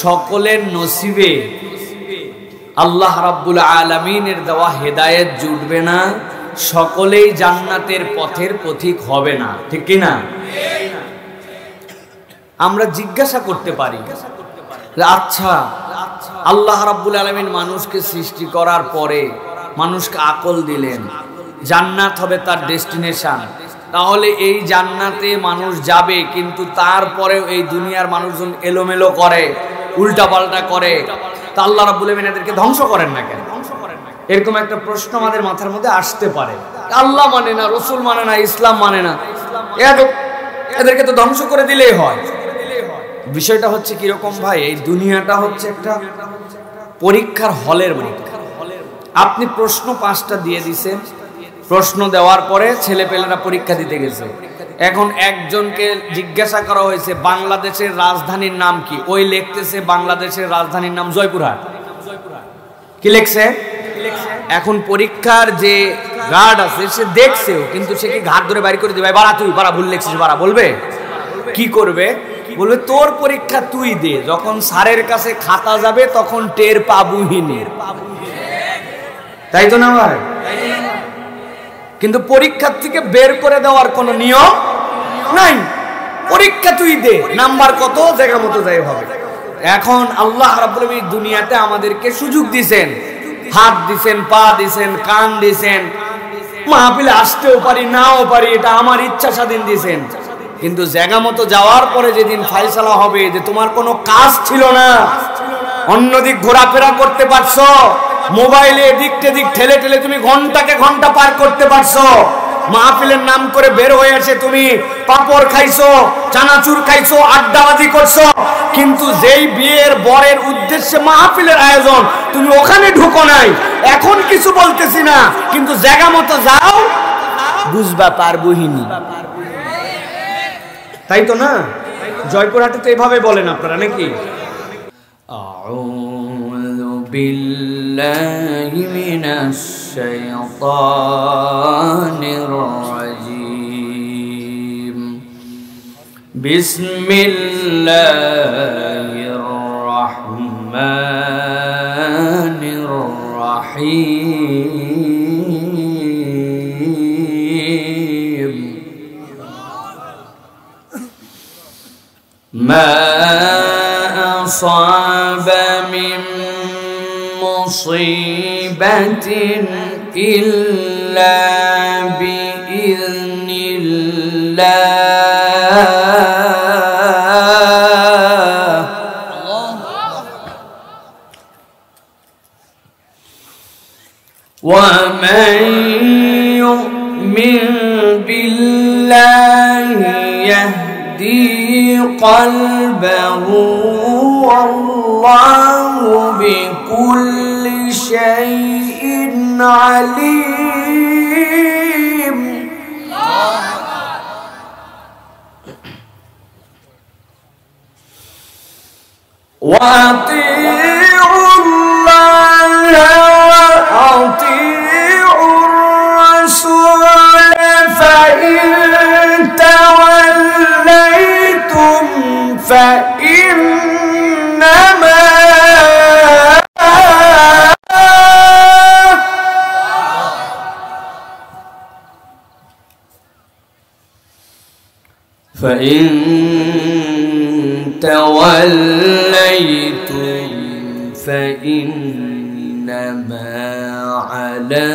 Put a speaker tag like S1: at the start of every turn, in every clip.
S1: সকলের নসিবে আল্লাহ রাব্বুল আলামিনের দেওয়া হেদায়েত জুটবে না, সকলেই জান্নাতের পথের পথিক হবে না, ঠিক কি না? আমরা জিজ্ঞাসা করতে পারি, আচ্ছা আল্লাহ রাব্বুল আলামিন মানুষকে সৃষ্টি করার পরে মানুষকে আকল দিলেন, জান্নাত হবে তার ডেস্টিনেশন, তাহলে এই জান্নাতে মানুষ যাবে, কিন্তু তারপরে এই দুনিয়ার মানুষজন এলোমেলো করে, উল্টাপাল্টা করে, তা আল্লাহ রাব্বুল আলামিন এদেরকে ধ্বংস করেন না কেন? এরকম একটা প্রশ্ন আমাদের মাথার মধ্যে আসতে পারে। আল্লাহ মানে না, রসুল মানে না, ইসলাম মানে না, এদেরকে তো ধ্বংস করে দিলেই হয়। বিষয়টা হচ্ছে কিরকম ভাই, এই দুনিয়াটা হচ্ছে একটা পরীক্ষার হলের মতো। আপনি প্রশ্ন 5টা দিয়ে দিছেন, প্রশ্ন দেওয়ার পরে ছেলেপেলেরা পরীক্ষা দিতে গেছে। এখন একজনকে জিজ্ঞাসা করা হয়েছে বাংলাদেশের রাজধানীর নাম কি, ওই লিখতেছে বাংলাদেশের রাজধানীর নাম জয়পুরহাট। কি লিখছে? এখন পরীক্ষার যে গার্ড আছে সে দেখছেও, কিন্তু সে কি ঘাট ধরে বাইর করে দিবে, বাড়া তুই বাড়া ভুল লিখছিস বাড়া, বলবে? কি করবে? বলবে তোর পরীক্ষা তুই দে, যখন স্যারের কাছে খাতা যাবে তখন টের পাবুহিনী, তাই তো না ভাই? কিন্তু পরীক্ষার থেকে বের করে দেওয়ার কোনো নিয়ম নাই, পরীক্ষা তুই দে, নাম্বার কত জায়গা মতো যাই হবে। এখন আল্লাহ রাব্বুল আলামিন দুনিয়াতে আমাদেরকে সুযোগ দিয়েছেন, হাত দিছেন, পা দিছেন, কান দিছেন, মাহফিলে আসতেও পারি নাও পারি, এটা আমার ইচ্ছা স্বাধীন দিছেন। কিন্তু জায়গা মতো যাওয়ার পরে যেদিন ফায়সালা হবে যে তোমার কোনো কাজ ছিল না, অন্যদিক ঘোরাফেরা করতে পারছো, মোবাইলে এদিক টেদিক ঠেলে ঠেলে তুমি ঘন্টাকে ঘন্টা পার করতে পারছো, মাহফিলের নাম করে বের হয়ে এসে তুমি পাপড় খাইছো, চানাচুর খাইছো, আড্ডাবাজি করছো, কিন্তু যেই বিয়ের বরের উদ্দেশ্যে মাহফিলের আয়োজন তুমি ওখানে ঢুকো নাই। এখন কিছু বলতেছি না, কিন্তু জায়গা মতো যাও, বুঝবা পারবহিনী, তাই তো না? জয়পুরহাটে তো এভাবে বলেন আপনারা নাকি? আউযু বিল্লাহি মিনাশ শাইতানির রাজীম। বিসমিল্লাহির রাহমানির রাহিম। মা আসাবা মিন মুসিবাতিন ইল্লা বিইذنিল্লাহ। ওয়া মান ইউমিন বিল্লাহি ইয়াহদি قلبه والله بكل شيء عليم. وأطيعوا الله وأطيعوا الرسول فإن توليتم فإنما على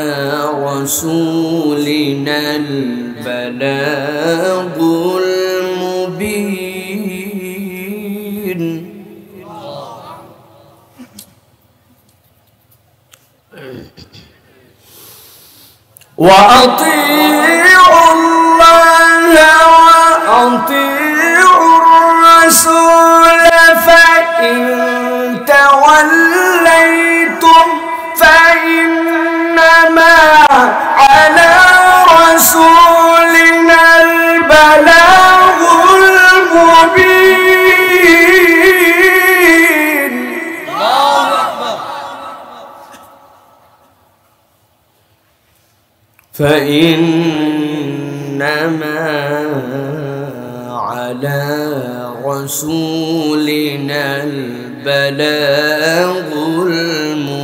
S1: رسولنا البلاغ المبين. وأطيعوا الله وأطيعوا الرسول فإن توليتم فإنما على رسولنا البلاغ المبين. فإنما على رسولنا البلاغ المبين.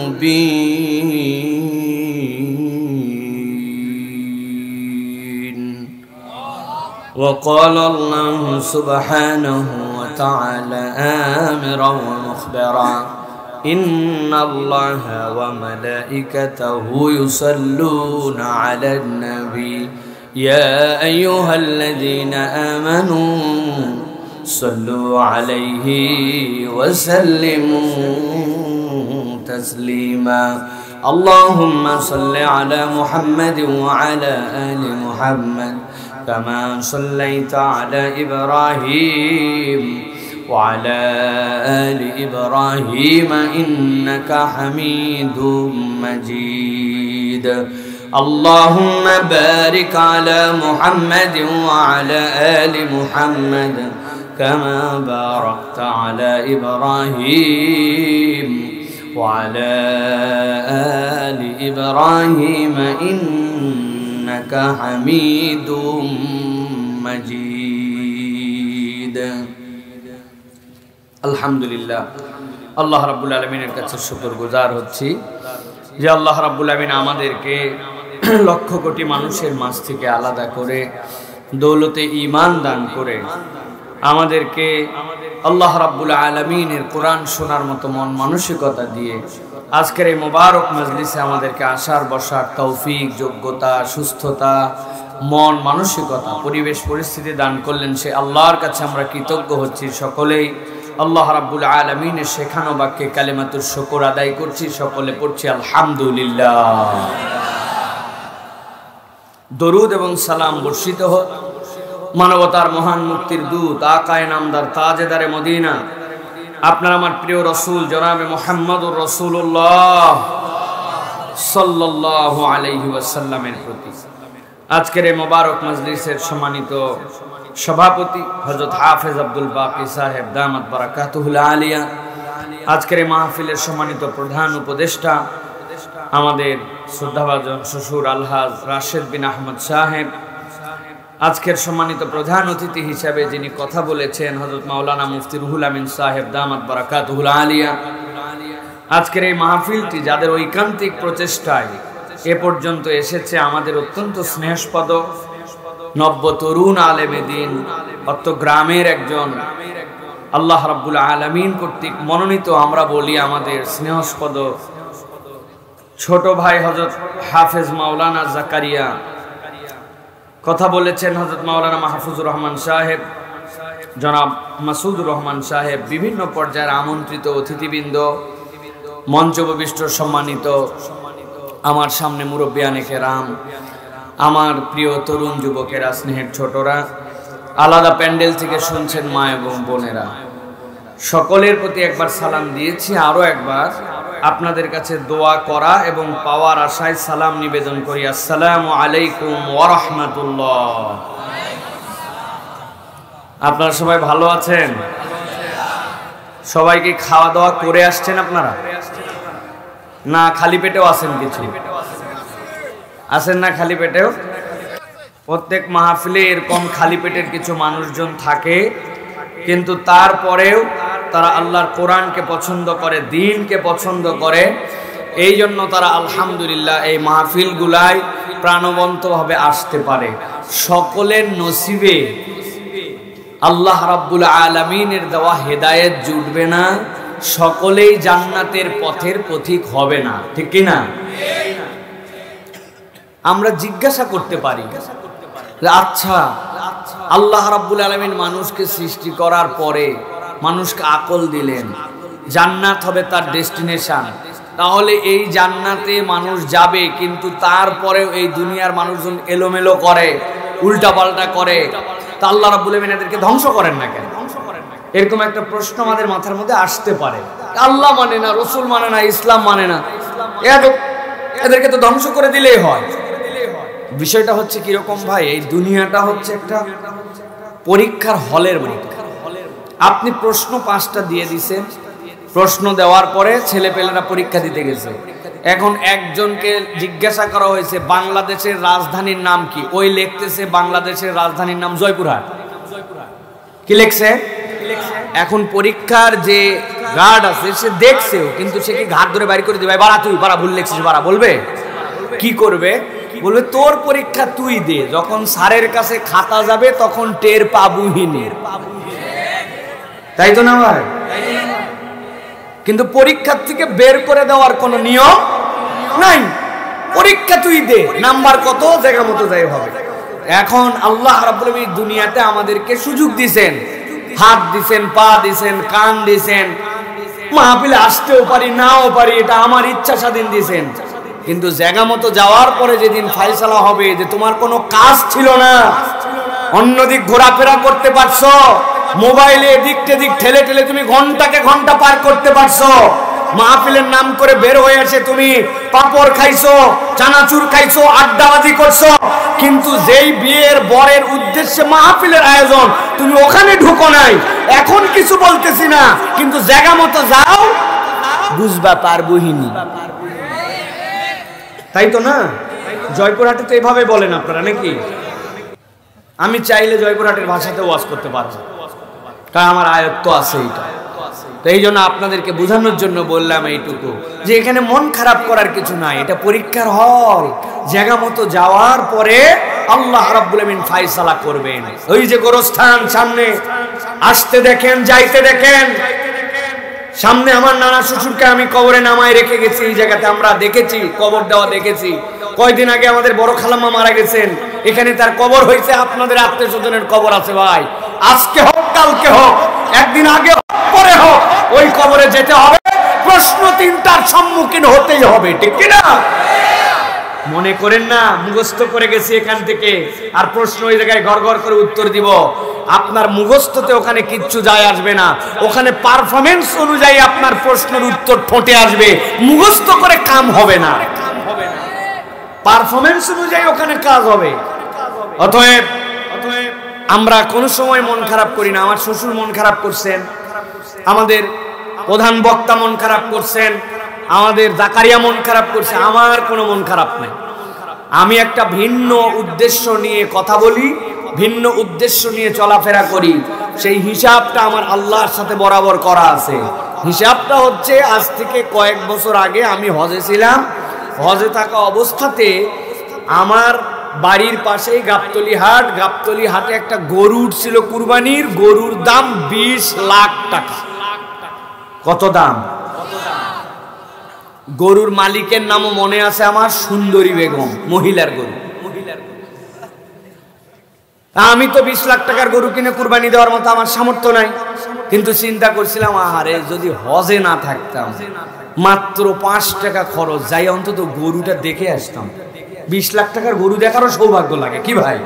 S1: وقال الله سبحانه وتعالى آمرا ومخبرا إن الله وملائكته يصلون على النبي يا أيها الذين آمنوا صلوا عليه وسلموا تسليما. اللهم صل على محمد وعلى آل محمد كما صليت على إبراهيم وعلى آل إبراهيم إنك حميد مجيد. اللهم بارك على محمد وعلى آل محمد كما باركت على إبراهيم وعلى آل إبراهيم إنك حميد مجيد. আলহামদুলিল্লাহ, আল্লাহ রাব্বুল আলামিনের কাছে শুকরগুজার হচ্ছি যে আল্লাহ রাব্বুল আলামিন আমাদেরকে লক্ষ কোটি মানুষের মাঝ থেকে আলাদা করে দৌলতে ঈমান দান করে আমাদেরকে আল্লাহ রাব্বুল আলামিনের কোরআন শোনার মতো মন মানসিকতা দিয়ে আজকের এই মোবারক মজলিসে আমাদেরকে আসার বসার তৌফিক, যোগ্যতা, সুস্থতা, মন মানসিকতা, পরিবেশ পরিস্থিতি দান করলেন। সে আল্লাহর কাছে আমরা কৃতজ্ঞ হচ্ছি। সকলেই আল্লাহ রাব্বুল আলামিনের শেখানো বাক্যে কালিমাতুর শুকর আদায় করছি। সকলে পড়ছি আলহামদুলিল্লাহ। দরুদ এবং সালাম বর্ষিত হোক মানবতার মহান মুক্তির দূত আকায়ে নামদার তাজেদারে মদিনা আপনার আমার প্রিয় রাসূল জনাবে মুহাম্মদুর রাসূলুল্লাহ সাল্লাল্লাহু আলাইহি ওয়াসাল্লামের প্রতি। আজকের এই মোবারক মজলিসের সম্মানিত সভাপতি হযরত হাফেজ আব্দুল বাকি সাহেব দামাত বারাকাতুহুল আলিয়া, আজকের এই মাহফিলের সম্মানিত প্রধান উপদেষ্টা আমাদের শ্রদ্ধাভাজন শ্বশুর আলহাজ রাশেদ বিন আহমদ সাহেব, আজকের সম্মানিত প্রধান অতিথি হিসাবে যিনি কথা বলেছেন হযরত মাওলানা মুফতি রুহুল আমিন সাহেব দামাত বারাকাতুহুল আলিয়া। আজকের এই মাহফিলটি যাদের ঐকান্তিক প্রচেষ্টায় এ পর্যন্ত এসেছে, আমাদের অত্যন্ত স্নেহস্পদ নব্য তরুণ আলেমে দ্বীন অত্য গ্রামের একজন আল্লাহ রাব্বুল আলামিন কর্তৃক মনোনীত, আমরা বলি আমাদের স্নেহস্পদ ছোট ভাই হযরত হাফেজ মাওলানা জাকারিয়া, কথা বলেছেন হযরত মাওলানা মাহফুজুর রহমান সাহেব, জনাব মাসুদুর রহমান সাহেব, বিভিন্ন পর্যায়ের আমন্ত্রিত অতিথিবৃন্দ, মঞ্চবিষ্ট সম্মানিত আমার সামনে মুরব্বিয়ানে কেরাম, আমার প্রিয় তরুণ যুবকেরা, স্নেহের ছোটরা, আলাদা প্যান্ডেল থেকে শুনছেন মা এবং বোনেরা, সকলের প্রতি একবার সালাম দিয়েছি। আরো একবার আপনাদের কাছে দোয়া করা এবং পাওয়ার আশায় সালাম নিবেদন করি। আসসালামু আলাইকুম ওয়া রাহমাতুল্লাহ। আপনারা সবাই ভালো আছেন? সবাইকে খাওয়া দাওয়া করে আসছেন আপনারা, না খালি পেটেও আছেন? কিছু আছেন না খালি পেটেও? প্রত্যেক মাহফিলে এরকম খালি পেটের কিছু মানুষজন থাকে, কিন্তু তারপরেও তারা আল্লাহর কোরআনকে পছন্দ করে, দ্বীনকে পছন্দ করে। এই জন্য তারা আলহামদুলিল্লাহ এই মাহফিলগুলায় প্রাণবন্তভাবে আসতে পারে। সকলের নসিবে আল্লাহ রাব্বুল আলামিনের দেওয়া হেদায়েত জুটবে না, সকলেই জান্নাতের পথের পথিক হবে না, ঠিক কি না? আমরা জিজ্ঞাসা করতে পারি, আচ্ছা আল্লাহ রাব্বুল আলামিন মানুষকে সৃষ্টি করার পরে মানুষকে আকল দিলেন, জান্নাত হবে তার ডেস্টিনেশন, তাহলে এই জান্নাতে মানুষ যাবে, কিন্তু তারপরেও এই দুনিয়ার মানুষজন এলোমেলো করে, উল্টাপাল্টা করে, তা আল্লাহ রাব্বুল আলামিন এদেরকে ধ্বংস করেন না কেন? এরকম একটা প্রশ্ন আমাদের মাথার মধ্যে আসতে পারে। আল্লাহ মানে না, রসুল মানে না, ইসলাম মানে না, এদেরকে তো ধ্বংস করে দিলেই হয়। বিষয়টা হচ্ছে কিরকম ভাই, এই দুনিয়াটা হচ্ছে একটা পরীক্ষার হলের মতো। আপনি প্রশ্ন 5টা দিয়ে দিছেন, প্রশ্ন দেওয়ার পরে ছেলেপেলেরা পরীক্ষা দিতে গেছে। এখন একজনকে জিজ্ঞাসা করা হয়েছে বাংলাদেশের রাজধানীর নাম কি, ওই লিখতেছে বাংলাদেশের রাজধানীর নাম জয়পুরহাট। কি লিখছে? এখন পরীক্ষার যে গার্ড আছে, সে দেখছেও, কিন্তু সে কি ঘাট ধরে বাইর করে দিবে, বাড়া তুই বাড়া ভুল লেখছিস বাড়া, বলবে? কি করবে? বলবে তোর পরীক্ষা তুই দে, যখন স্যারের কাছে খাতা যাবে তখন টের পাবুহিনী। তাই তো না ভাই? কিন্তু পরীক্ষার থেকে বের করে দেওয়ার কোনো নিয়ম নাই। পরীক্ষা তুই দে, নাম্বার কত জায়গা মতো যাই হবে। এখন আল্লাহ রাব্বুল আলামিন দুনিয়াতে আমাদেরকে সুযোগ দিবেন, হাত দিবেন, পা দিবেন, কান দিবেন, মাহফিলে আসতেও পারি নাও পারি, এটা আমার ইচ্ছা স্বাধীন দিবেন। কিন্তু জায়গা মতো যাওয়ার পরে যেদিন ফায়সালা হবে যে তোমার কোনো কাজ ছিল না, অন্যদিক ঘোরাফেরা করতে পারছো, মোবাইলে এদিক টেদিক ঠেলে ঠেলে তুমি ঘন্টাকে ঘন্টা পার করতে পারছো, মাহফিলের নাম করে বের হয়ে এসে তুমি পাপড় খাইছো, চানাচুর খাইছো, আড্ডাবাজি করছো, কিন্তু যেই বিয়ের বরের উদ্দেশ্যে মাহফিলের আয়োজন তুমি ওখানে ঢুকো নাই। এখন কিছু বলতেছি না, কিন্তু জায়গা মতো যাও, বুঝবা পারবহিনী। তাই তো না? জয়পুরহাটে তো এভাবে বলেন আপনারা নাকি? আমি চাইলে জয়পুরহাটের ভাষাতে ওয়াজ করতে পারবো, কারণ আমার আয়ত্ত আছে এইটা। তো এই জন্য আপনাদেরকে বোঝানোর জন্য বললাম এইটুকু, যে এখানে মন খারাপ করার কিছু নাই, এটা পরীক্ষার হল। জায়গা মতো যাওয়ার পরে আল্লাহ রাব্বুল আমিন ফায়সালা করবেন। ওই যে গোরস্থান সামনে আসতে দেখেন, যাইতে দেখেন, সামনে আমার নানা শ্বশুরকে আমি কবরে নামায় রেখে গেছি। এই জায়গাতে আমরা দেখেছি কবর দেওয়া, দেখেছি। কয়দিন আগে আমাদের বড় খালাম্মা মারা গেছেন, এখানে তার কবর হয়েছে। আপনাদের আত্মীয় স্বজনের কবর আছে ভাই, আজকে হোক কালকে হোক, একদিন আগে হোক পরে হোক, ওই কবরে যেতে হবে, প্রশ্ন তিনটার সম্মুখীন হতেই হবে, ঠিক কিনা? মনে করেন না মুখস্থ করে গেছি এখান থেকে আর প্রশ্ন ওই জায়গায় ঘর ঘর করে উত্তর দিব। আপনার মুখস্থতে ওখানে কিচ্ছু যায় আসবে না, ওখানে পারফরমেন্স অনুযায়ী আপনার প্রশ্নের উত্তর ঠোঁটে আসবে, মুখস্থ করে কাম হবে না, পারফরমেন্স অনুযায়ী ওখানে কাজ হবে। অতএব আমরা কোনো সময় মন খারাপ করি না। আমার শ্বশুর মন খারাপ করছেন, আমাদের প্রধান বক্তা মন খারাপ করছেন, আমাদের জাকারিয়া মন খারাপ করছে, আমার কোনো মন খারাপ নেই। আমি একটা ভিন্ন উদ্দেশ্য নিয়ে কথা বলি, ভিন্ন উদ্দেশ্য নিয়ে চলাফেরা করি। সেই হিসাবটা আমার আল্লাহর সাথে বরাবর করা আছে। হিসাবটা হচ্ছে, আজ থেকে কয়েক বছর আগে আমি হজে ছিলাম। হজে থাকা অবস্থাতে আমার বাড়ির পাশেই গাবতলী হাট, গাবতলী হাটে একটা গরু উঠছিল কুরবানির, গরুর দাম 20 লাখ টাকা। কত দাম? গরুর মালিকের নামও মনে আছে আমার, সুন্দরী বেগম, মহিলার গরু। আমি তো 20 লাখ টাকার গরু কিনে কুরবানি দেওয়ার মতো আমার সামর্থ্য নাই, কিন্তু চিন্তা করছিলাম, আরে যদি হজে না থাকতাম, মাত্র 5 টাকা খরচ, যাই অন্তত গরুটা দেখে আসতাম। 20 লাখ টাকার গরু দেখারও সৌভাগ্য লাগে কি ভাই?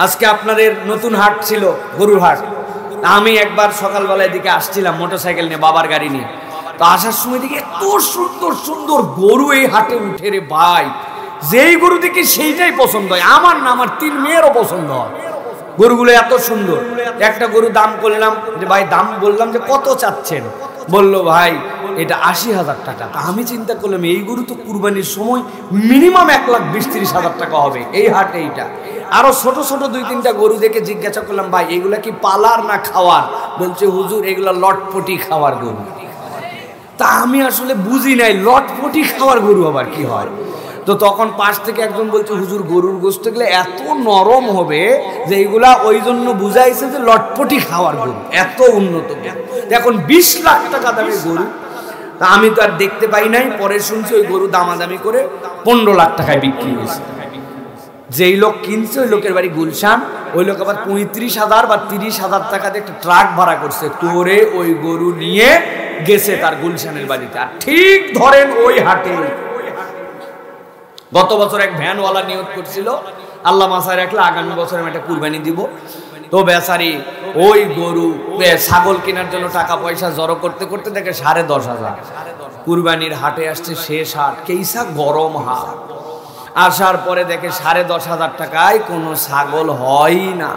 S1: আজকে আপনাদের নতুন হাট ছিল, গরুর হাট। আমি একবার সকালবেলার দিকে আসছিলাম মোটরসাইকেল নিয়ে, বাবার গাড়ি নিয়ে। তো আসার সময় দেখি এত সুন্দর সুন্দর গরু এই হাটে উঠে রে ভাই, যেই গরু দেখি সেইটাই পছন্দ হয়। আমার না, আমার 3 মেয়েরও পছন্দ হয়। গরুগুলো এত সুন্দর। একটা গরু দাম করলাম, যে ভাই দাম বললাম যে কত চাচ্ছেন, বললো ভাই এটা 80,000 টাকা। আমি চিন্তা করলাম এই গরু তো কুরবানির সময় মিনিমাম 1,20,000-30,000 টাকা হবে এই হাটে। এইটা আরো ছোট ছোট 2-3টা গরু দেখে জিজ্ঞাসা করলাম, ভাই এগুলা কি পালার না খাওয়ার? বলছে হুজুর এগুলা লটপটি খাওয়ার গরু। তা আমি আসলে বুঝি নাই লটপটি খাওয়ার গরু আবার কি হয়। তো তখন পাশ থেকে একজন বলছে, হুজুর গরুর গোশত গুলো এত নরম হবে যে এইগুলা ওই জন্য বুঝাইছে যে লটপটি খাওয়ার গরু, এত উন্নত। এখন 20 লাখ টাকা দামের গরু। তা আমি তো আর দেখতে পাই নাই, পরে শুনছি ওই গরু দামাদামি করে 15 লাখ টাকায় বিক্রি হয়েছে। যেই লোক কিনছে ওই লোকের বাড়ি গুলশান, ওই লোক আবার 35,000 বা 30,000 টাকাতে একটা ট্রাক ভাড়া করছে, করে ওই গরু নিয়ে গেছে তার গুলশানের বাড়িতে। আর ঠিক ধরেন ওই হাটে গত বছর এক ভ্যানওয়ালা নিয়োগ করছিল, আল্লাহ মাসায় রাখলে আগামী বছর আমি একটা কুরবানি দিব। তো বেচারি ওই গরু ছাগল কেনার জন্য টাকা পয়সা জড়ো করতে করতে দেখে 10,500। কুরবানির হাটে আসছে শেষ হাট, কেইসা গরম হাট। আসার পরে দেখে 10,500 টাকায় কোনো ছাগল হয় না।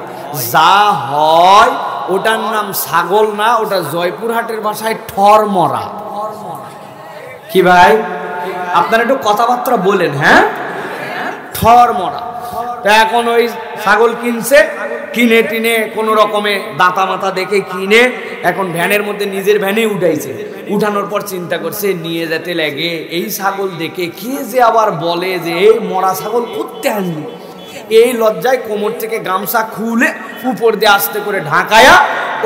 S1: যা হয় ওটার নাম ছাগল না, ওটা জয়পুরহাটের ভাষায় ঠর মরা। কি ভাই আপনারা একটু কথাবার্তা বলেন? হ্যাঁ, ঠর মরা। তা এখন ওই ছাগল কিনছে, কিনে টিনে কোনো রকমে দাঁতা মাথা দেখে কিনে এখন ভ্যানের মধ্যে নিজের ভ্যানে উঠাইছে। উঠানোর পর চিন্তা করছে নিয়ে যেতে লাগে, এই ছাগল দেখে কে যে আবার বলে যে এই মরা ছাগল করতে আনলি। এই লজ্জায় কোমর থেকে গামছা খুলে উপর দিয়ে আস্তে করে ঢাকায়া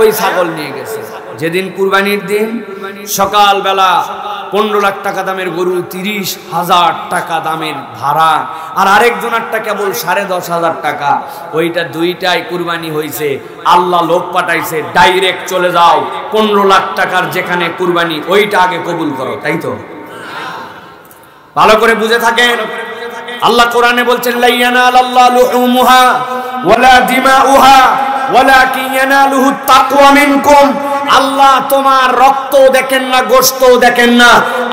S1: ওই ছাগল নিয়ে গেছে। যেদিন কুরবানির দিন সকালবেলা 15 লাখ টাকা দামের গরু, 30,000 টাকা দামের ভাড়া, আর আরেকজনেরটা কেবল 10,500 টাকা। ওইটা দুইটাই কুরবানি হয়েছে। আল্লাহ লোক পাঠাইছে, ডাইরেক্ট চলে যাও 15 লাখ টাকার যেখানে কুরবানি ওইটা আগে কবুল করো। তাই তো? ভালো করে বুঝে থাকেন। আল্লাহ কোরআনে বলছেন লা ইয়ানালাল্লাহু লুহুমুহা ওয়ালা দিমাউহা ওয়ালাকিন ইয়ানালুহুত তাকওয়া মিনকুম। আল্লাহ তোমার রক্ত দেখেন না, গোশত দেখেন না,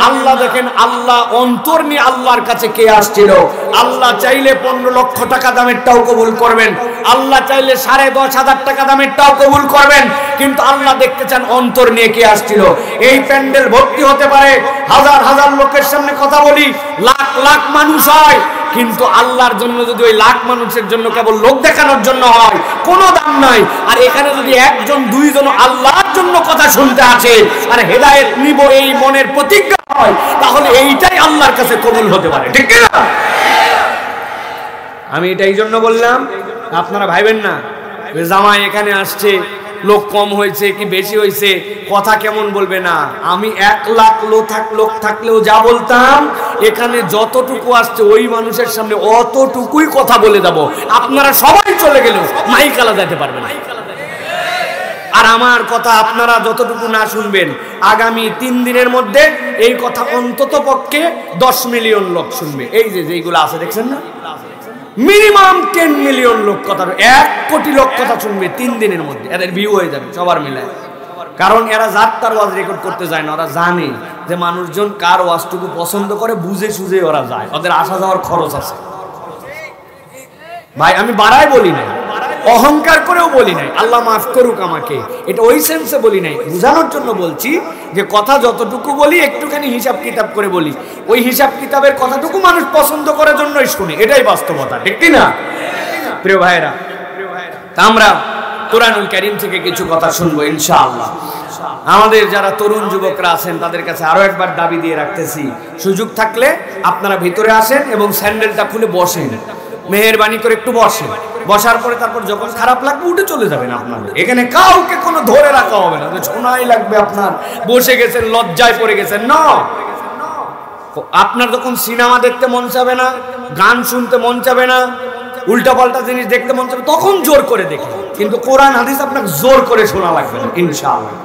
S1: আল্লাহ দেখেন। আল্লাহ অন্তর নিয়ে আল্লাহর কাছে কে আসছিল। আল্লাহ চাইলে 15 লক্ষ টাকা দামেরটাও কবুল করবেন, আল্লাহ চাইলে 10,500 টাকা দামেরটাও কবুল করবেন, কিন্তু আল্লাহ দেখতে চান অন্তর নিয়ে কে আসছিল। এই প্যান্ডেল ভর্তি হতে পারে, হাজার হাজার লোকের সামনে কথা বলি, লাখ লাখ মানুষ হয়, কিন্তু আল্লাহর জন্য যদি ওই লাখ মানুষের জন্য কেবল লোক দেখানোর জন্য হয়, কোনো দাম নাই। আর এখানে যদি একজন দুইজন আল্লাহর জন্য কথা শুনতে আসে আর হেদায়েত নিব এই মনের প্রতিজ্ঞা হয়, তাহলে এইটাই আল্লাহর কাছে কবুল হতে পারে। ঠিক না? আমি এটা এই জন্য বললাম, আপনারা ভাইবেন না জামাই এখানে আসছে, লোক কম হয়েছে কি বেশি হয়েছে, কথা কেমন বলবে না। আমি 1 লাখ লোক থাকলেও যা বলতাম, এখানে যতটুকু আসছে ওই মানুষের সামনে অতটুকুই কথা বলে দেব। আপনারা সবাই চলে গেলেও মাইকালা যেতে পারবে না। আর আমার কথা আপনারা যতটুকু না শুনবেন, আগামী 3 দিনের মধ্যে এই কথা অন্তত পক্ষে 10 মিলিয়ন লোক শুনবে। এই যে যেগুলো আছে দেখছেন না, মিনিমাম 10 মিলিয়ন লোক কথা, 1 কোটি লোক কথা শুনবে 3 দিনের মধ্যে। এদের ভিউ হয়ে যাবে সবার মিলে। কারণ এরা যাত্রার ওয়াজ রেকর্ড করতে যায় না, ওরা জানে যে মানুষজন কার ওয়াজটুকু পছন্দ করে, বুঝে সুঝে ওরা যায়, ওদের আসা যাওয়ার খরচ আছে। ভাই আমি বাড়ায় বলি নাই, অহংকার করেও বলি নাই, আল্লাহ মাফ করুক আমাকে, এটা ওই সেন্সে বলি নাই, বোঝানোর জন্য বলছি যে কথা যতটুকু বলি একটুখানি হিসাব কিতাব করে বলি। ওই হিসাব কিতাবের কথাটুকু মানুষ পছন্দ করার জন্যই শুনে, এটাই বাস্তবতা। ঠিক কি না প্রিয় ভাইরা? তা আমরা কোরআনুল কারীম থেকে কিছু কথা শুনবো ইনশাআল্লাহ। আমাদের যারা তরুণ যুবকরা আছেন তাদের কাছে আরো একবার দাবি দিয়ে রাখতেছি, সুযোগ থাকলে আপনারা ভিতরে আসেন এবং স্যান্ডেলটা খুলে বসেন, মেহেরবানি করে একটু বসেন। বসার পরে তারপর যখন খারাপ লাগবে উঠে চলে যাবেন। আপনাদের এখানে কাউকে কোনো ধরে রাখা হবে না, শোনাই লাগবে আপনার বসে গেছেন, লজ্জায় পড়ে গেছেন না। আপনার যখন সিনেমা দেখতে মন চাবে না, গান শুনতে মন চাবে না, উল্টাপাল্টা জিনিস দেখতে মন চাবে, তখন জোর করে দেখেন। কিন্তু কোরআন হাদিস আপনাকে জোর করে শোনা লাগবে না ইনশাআল্লাহ।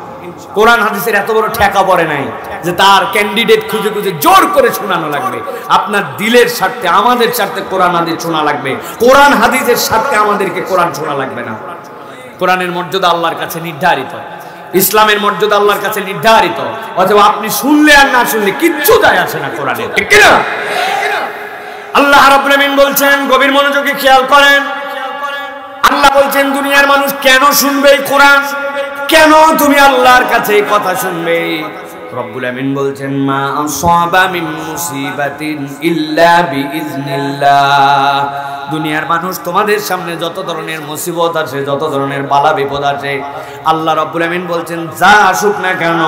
S1: কোরআন হাদিসের এত বড় ঠেকা পড়ে নাই যে তার ক্যান্ডিডেট খুঁজে খুঁজে জোর করে শোনানো লাগবে। আপনার দিলের স্বার্থে, আমাদের স্বার্থে কোরআন হাদিস শোনা লাগবে। কোরআন হাদিসের স্বার্থে আমাদেরকে কোরআন শোনা লাগবে না। কোরআনের মর্যাদা আল্লাহর কাছে নির্ধারিত, ইসলামের মর্যাদা আল্লাহর কাছে নির্ধারিত, অথবা আপনি শুনলে আর না শুনলে কিচ্ছু যায় আসে না কোরআনে। ঠিক কি না? আল্লাহ রাব্বুল আমিন বলছেন, গভীর মনোযোগে খেয়াল করেন, আল্লাহ বলছেন দুনিয়ার মানুষ কেন শুনবে এই কোরআন, কেন তুমি আল্লাহর কাছে এই কথা শুনবে? রব্বুল আমিন বলছেন মা আসাবা মিন মুসিবাতিন ইল্লা বিইজনিল্লাহ। দুনিয়ার মানুষ তোমাদের সামনে যত ধরনের মুসিবত আছে, যত ধরনের বালা বিপদ আছে, আল্লাহ রব্বুল আমিন বলছেন যা আসুক না কেন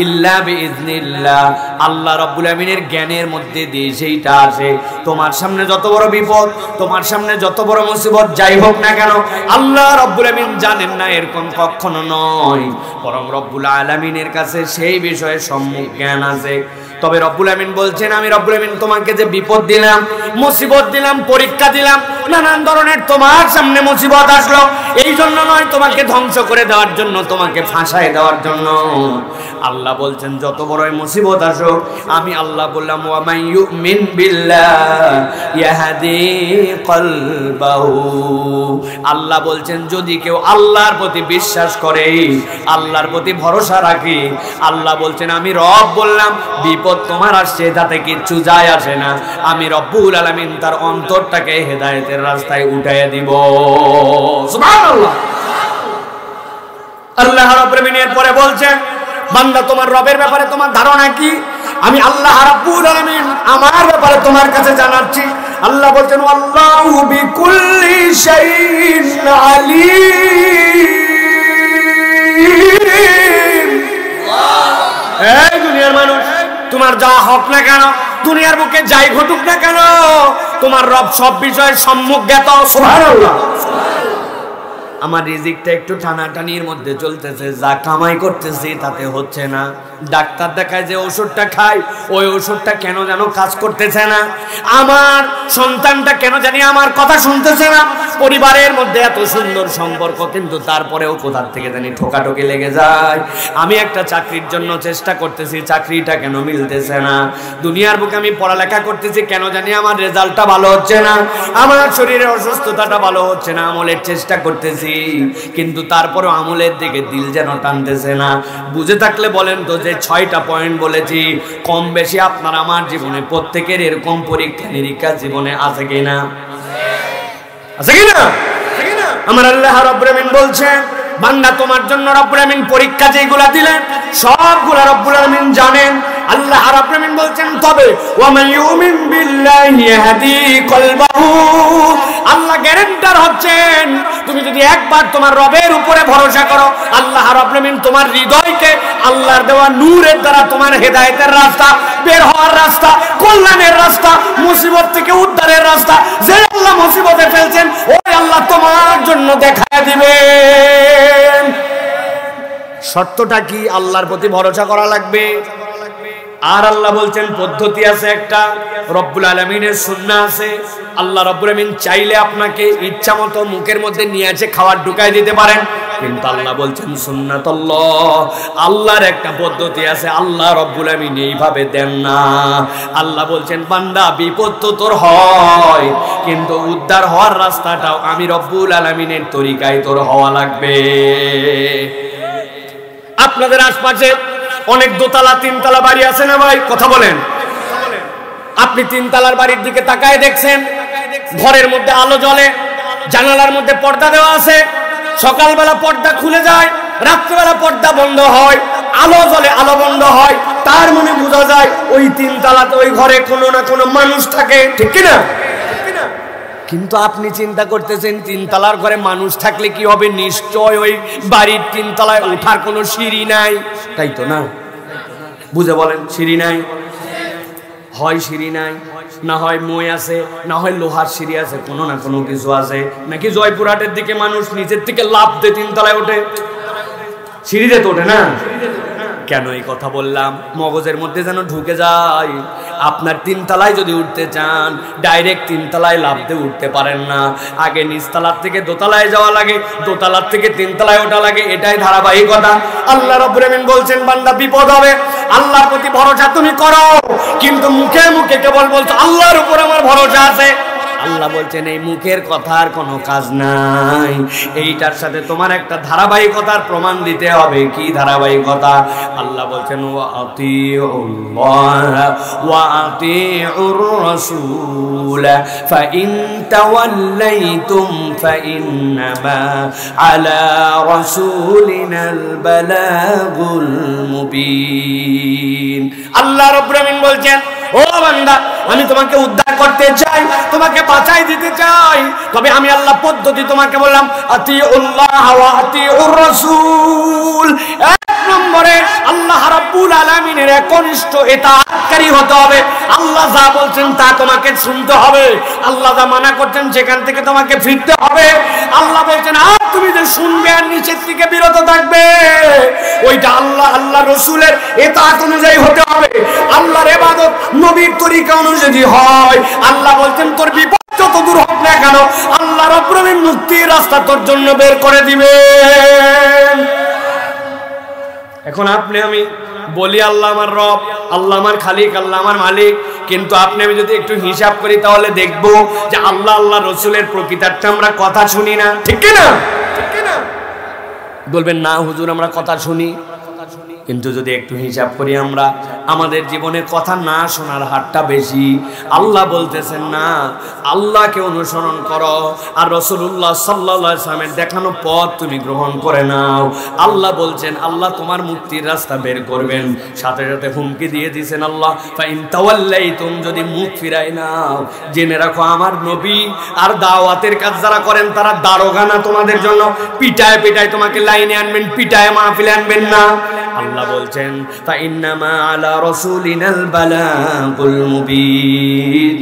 S1: ইল্লা বিইজনিল্লাহ, আল্লাহ রব্বুল আমিনের জ্ঞানের মধ্যে দিয়ে সেইটা আসে। তোমার সামনে যত বড় বিপদ, তোমার সামনে যত বড় মুসিবত যাই হোক না কেন, আল্লাহ রব্বুল আমিন জানেন না এরকম কখনো নয়, বরং রব্বুল আলামিনের কাছে সেই বিষয়ে সম্যক জ্ঞান আছে। তবে রব্বুল আমিন বলছেন আমি রব্বুল আমিন তোমাকে যে বিপদ দিলাম, মুসিবত দিলাম, পরীক্ষা দিলাম, নানান ধরনের তোমার সামনে মুসিবত আসলো, এই জন্য নয় তোমাকে ধ্বংস করে দেওয়ার জন্য, তোমাকে ফাঁসায় দেওয়ার জন্য। আল্লাহ বলছেন যত বড়ই মুসিবত আসুক, আমি আল্লাহ বললাম ওয়া মান ইউমিন বিল্লাহ ইয়াহদি কলবাহু। আল্লাহ বলছেন যদি কেউ আল্লাহর প্রতি বিশ্বাস করে, আল্লাহর প্রতি ভরসা রাখে, আল্লাহ বলছেন আমি রব বললাম বিপদ তোমার আসছে তাতে কিচ্ছু যায় আসে না, আমি রব্বুল আলামিন তার অন্তরটাকে হেদায়েতের রাস্তায় উঠাইয়া দিব। সুবহানাল্লাহ। আল্লাহ রাব্বুল আমিন এর পরে বলছেন বান্দা তোমার রবের ব্যাপারে তোমার ধারণা কি? আমি আল্লাহ রাব্বুল আলামিন আমার ব্যাপারে তোমার কাছে জানাচ্ছি। আল্লাহ বলছেন আল্লাহু বিকুল্লি শাইইন আলীম। এই দুনিয়ার মানুষ, তোমার যা হক না কেন, দুনিয়ার বুকে যাই ঘটুক না কেন, তোমার রব সব বিষয়ে সম্মুখ জ্ঞাত। সুবহানাল্লাহ। আমার রিজিকটা একটু টানাটানির মধ্যে চলতেছে, যা কামাই করতেছি তাতে হচ্ছে না। ডাক্তার দেখায় যে ওষুধটা খাই, ওই ওষুধটা কেন যেন কাজ করতেছে না। আমার সন্তানটা কেন জানি আমার কথা শুনতেছে না। পরিবারের মধ্যে এত সুন্দর সম্পর্ক, কিন্তু তারপরেও কোথার থেকে জানি ঠোকাঠুকি লেগে যায়। আমি একটা চাকরির জন্য চেষ্টা করতেছি, চাকরিটা কেন মিলতেছে না। দুনিয়ার বুকে আমি পড়ালেখা করতেছি, কেন জানি আমার রেজাল্টটা ভালো হচ্ছে না। আমার শরীরের অসুস্থতাটা ভালো হচ্ছে না। আমলের চেষ্টা করতেছি, কিন্তু তারপরেও আমলের দিকে দিল যেন টানতেছে না। বুঝে থাকলে বলেন তো, যে 6টা পয়েন্ট বলেছি, কম বেশি আপনার আমার জীবনে প্রত্যেকের এরকম পরীক্ষা নিরীক্ষা জীবনে আছে কিনা? আছে কিনা? আমার আল্লাহ রাব্বুল আমিন বলছেন, বান্দা তোমার জন্য রব্বুল আমিন পরীক্ষা যেগুলা দিলেন সবগুলা রব্বুল আমিন জানেন। আল্লাহ রাব্বুল আমিন বলছেন, তবে ওয়া মান ইউমিন বিল্লাহি ইয়াহদি কলবাহু, আল্লাহ গ্যারান্টার হচ্ছেন, তুমি যদি একবার তোমার রবের উপরে ভরসা করো, আল্লাহ রাব্বুল আমিন তোমার হৃদয়কে আল্লাহর দেওয়া নূরের দ্বারা তোমার হেদায়েতের রাস্তা, বের হওয়ার রাস্তা, কল্যাণের রাস্তা, মুসিবত থেকে উদ্ধারের রাস্তা, যে আল্লাহ মুসিবতে ফেলছেন ওই আল্লাহ তোমার জন্য দেখায় দিবেন। শর্তটা কি? আল্লাহর প্রতি ভরসা করা লাগবে। আর আল্লাহ বলছেন পদ্ধতি আছে একটা, রব্বুল আলামিনের সুন্নাহ আছে। আল্লাহ রব্বুল আমিন চাইলে আপনাকে ইচ্ছা মতো মুখের মধ্যে নিয়ে এসে খাবার ঢুকাই দিতে পারেন, কিন্তু আল্লাহ বলছেন সুন্নাতুল্লাহ, আল্লাহর একটা পদ্ধতি আছে। আল্লাহ রব্বুল আমিন এইভাবে দেন না। আল্লাহ বলছেন, বান্দা বিপদ তো তোর হয়, কিন্তু উদ্ধার হওয়ার রাস্তাটাও আমি রব্বুল আলামিনের তরিকায় তোর হওয়া লাগবে। আপনাদের আশপাশে অনেক দোতলা তিনতলা বাড়ি আছে না ভাই? কথা বলেন। আপনি তিনতলার বাড়ির দিকে তাকায় দেখছেন, ঘরের মধ্যে আলো জ্বলে, জানালার মধ্যে পর্দা দেওয়া আছে। সকালবেলা পর্দা খুলে যায়, রাত্রিবেলা পর্দা বন্ধ হয়, আলো জ্বলে আলো বন্ধ হয়। তার মানে বোঝা যায় ওই তিনতলাতে ওই ঘরে কোনো না কোনো মানুষ থাকে, ঠিক কিনা? কিন্তু আপনি চিন্তা করতেছেন তিনতলার ঘরে মানুষ থাকলে কি হবে? নিশ্চয় ওই বাড়ির তিনতলায় ওঠার কোনো সিঁড়ি নাই, তাই তো না? বুঝে বলেন, সিঁড়ি নাই, হয় সিঁড়ি নাই, না হয় মই আছে, না হয় লোহার সিঁড়ি আছে, কোনো না কোনো কিছু আছে। নাকি জয়পুরহাটের দিকে মানুষ নিচের থেকে লাফ দিয়ে তিনতলায় ওঠে, সিঁড়িতে তো ওঠে না। কেন এই কথা বললাম? মগজের মধ্যে যেন ঢুকে যায়। আপনার তিনতলায় যদি উঠতে চান, ডাইরেক্ট তিনতলায় লাফ দিয়ে উঠতে পারেন না, আগে নিচতলার থেকে দোতলায় যাওয়া লাগে, দোতলার থেকে তিনতলায় ওঠা লাগে। এটাই ধারাবাহিকতা। আল্লাহ রাব্বুল আমিন বলছেন, বান্দা বিপদ হবে, আল্লাহর প্রতি ভরসা তুমি করো, কিন্তু মুখে মুখে কেবল বলছো আল্লাহর উপর আমার ভরসা আছে। আল্লাহ বলছেন এই মুখের কথার কোনো কাজ নাই, এইটার সাথে তোমার একটা ধারাবাহিকতার প্রমাণ দিতে হবে। কি ধারাবাহিকতা? আল্লাহ বলছেন ওয়া আতিউল্লাহ ওয়া আতিউর রাসূল ফাইন তাওয়াল্লাইতুম ফাইন্নামা আলা রাসূলিনাল বালাগুল মুবিন। আল্লাহ রাব্বুল আমিন বলছেন, ও বান্দা, আমি তোমাকে উদ্ধার করতে চাই, তোমাকে বাঁচাই দিতে চাই, তবে আমি আল্লাহ পদ্ধতি তোমাকে বললাম, আতিউল্লাহ ওয়া আতিউর রাসূল। এক নম্বরে আল্লাহ রাব্বুল আলামিনের একনিষ্ঠ ইতাআতকারী হতে হবে। আল্লাহ যা বলছেন তা তোমাকে শুনতে হবে, আল্লাহ যা মানা করছেন সেখান থেকে তোমাকে ফিরতে হবে। আল্লাহ বলছেন আর তুমি যে শুনবে আর নিচের থেকে বিরত থাকবে, ওইটা আল্লাহ রাসূলের ইতাআত অনুযায়ী হতে হবে। আল্লাহর ইবাদত নবীর তরিকা অনুযায়ী হয়। আল্লাহ বলছেন তোর বিপদ যত দূর হোক না কেন, আল্লাহ রাব্বুল আমিন মুক্তির রাস্তা তোর জন্য বের করে দিবেন। এখন আপনি আমি বলি আল্লাহ আমার রব, আল্লাহ আমার খালিক, আল্লাহ আমার মালিক, কিন্তু আপনি আমি যদি একটু হিসাব করি তাহলে দেখবো যে আল্লাহ আল্লাহ রসুলের প্রকৃতার্থ আমরা কথা শুনি না, ঠিক কিনা? বলবেন না হুজুর আমরা কথা শুনি, কিন্তু যদি একটু হিসাব করি আমরা, আমাদের জীবনে কথা না শোনার হারটা বেশি। আল্লাহ বলতেছেন না, আল্লাহকে অনুসরণ করো আর রাসূলুল্লাহ সাল্লাল্লাহু আলাইহি ওয়াসাল্লামের দেখানো পথ তুমি গ্রহণ করে নাও। আল্লাহ বলছেন আল্লাহ তোমার মুক্তির রাস্তা বের করবেন, সাথে সাথে হুমকি দিয়ে দিয়েছেন আল্লাহ ফাইন তাওয়াল্লাইতুম, যদি মুখ ফিরাই নাও, জেনে রাখো আমার নবী আর দাওয়াতের কাজ যারা করেন তারা দারোগা না তোমাদের জন্য, পিটায় পিটায় তোমাকে লাইনে আনবেন, পিটায় মাহফিলে আনবেন না। আল্লাহ বলছেন ফাইন্নামা আলা রাসূলিনাল বালাগুল মুবিন,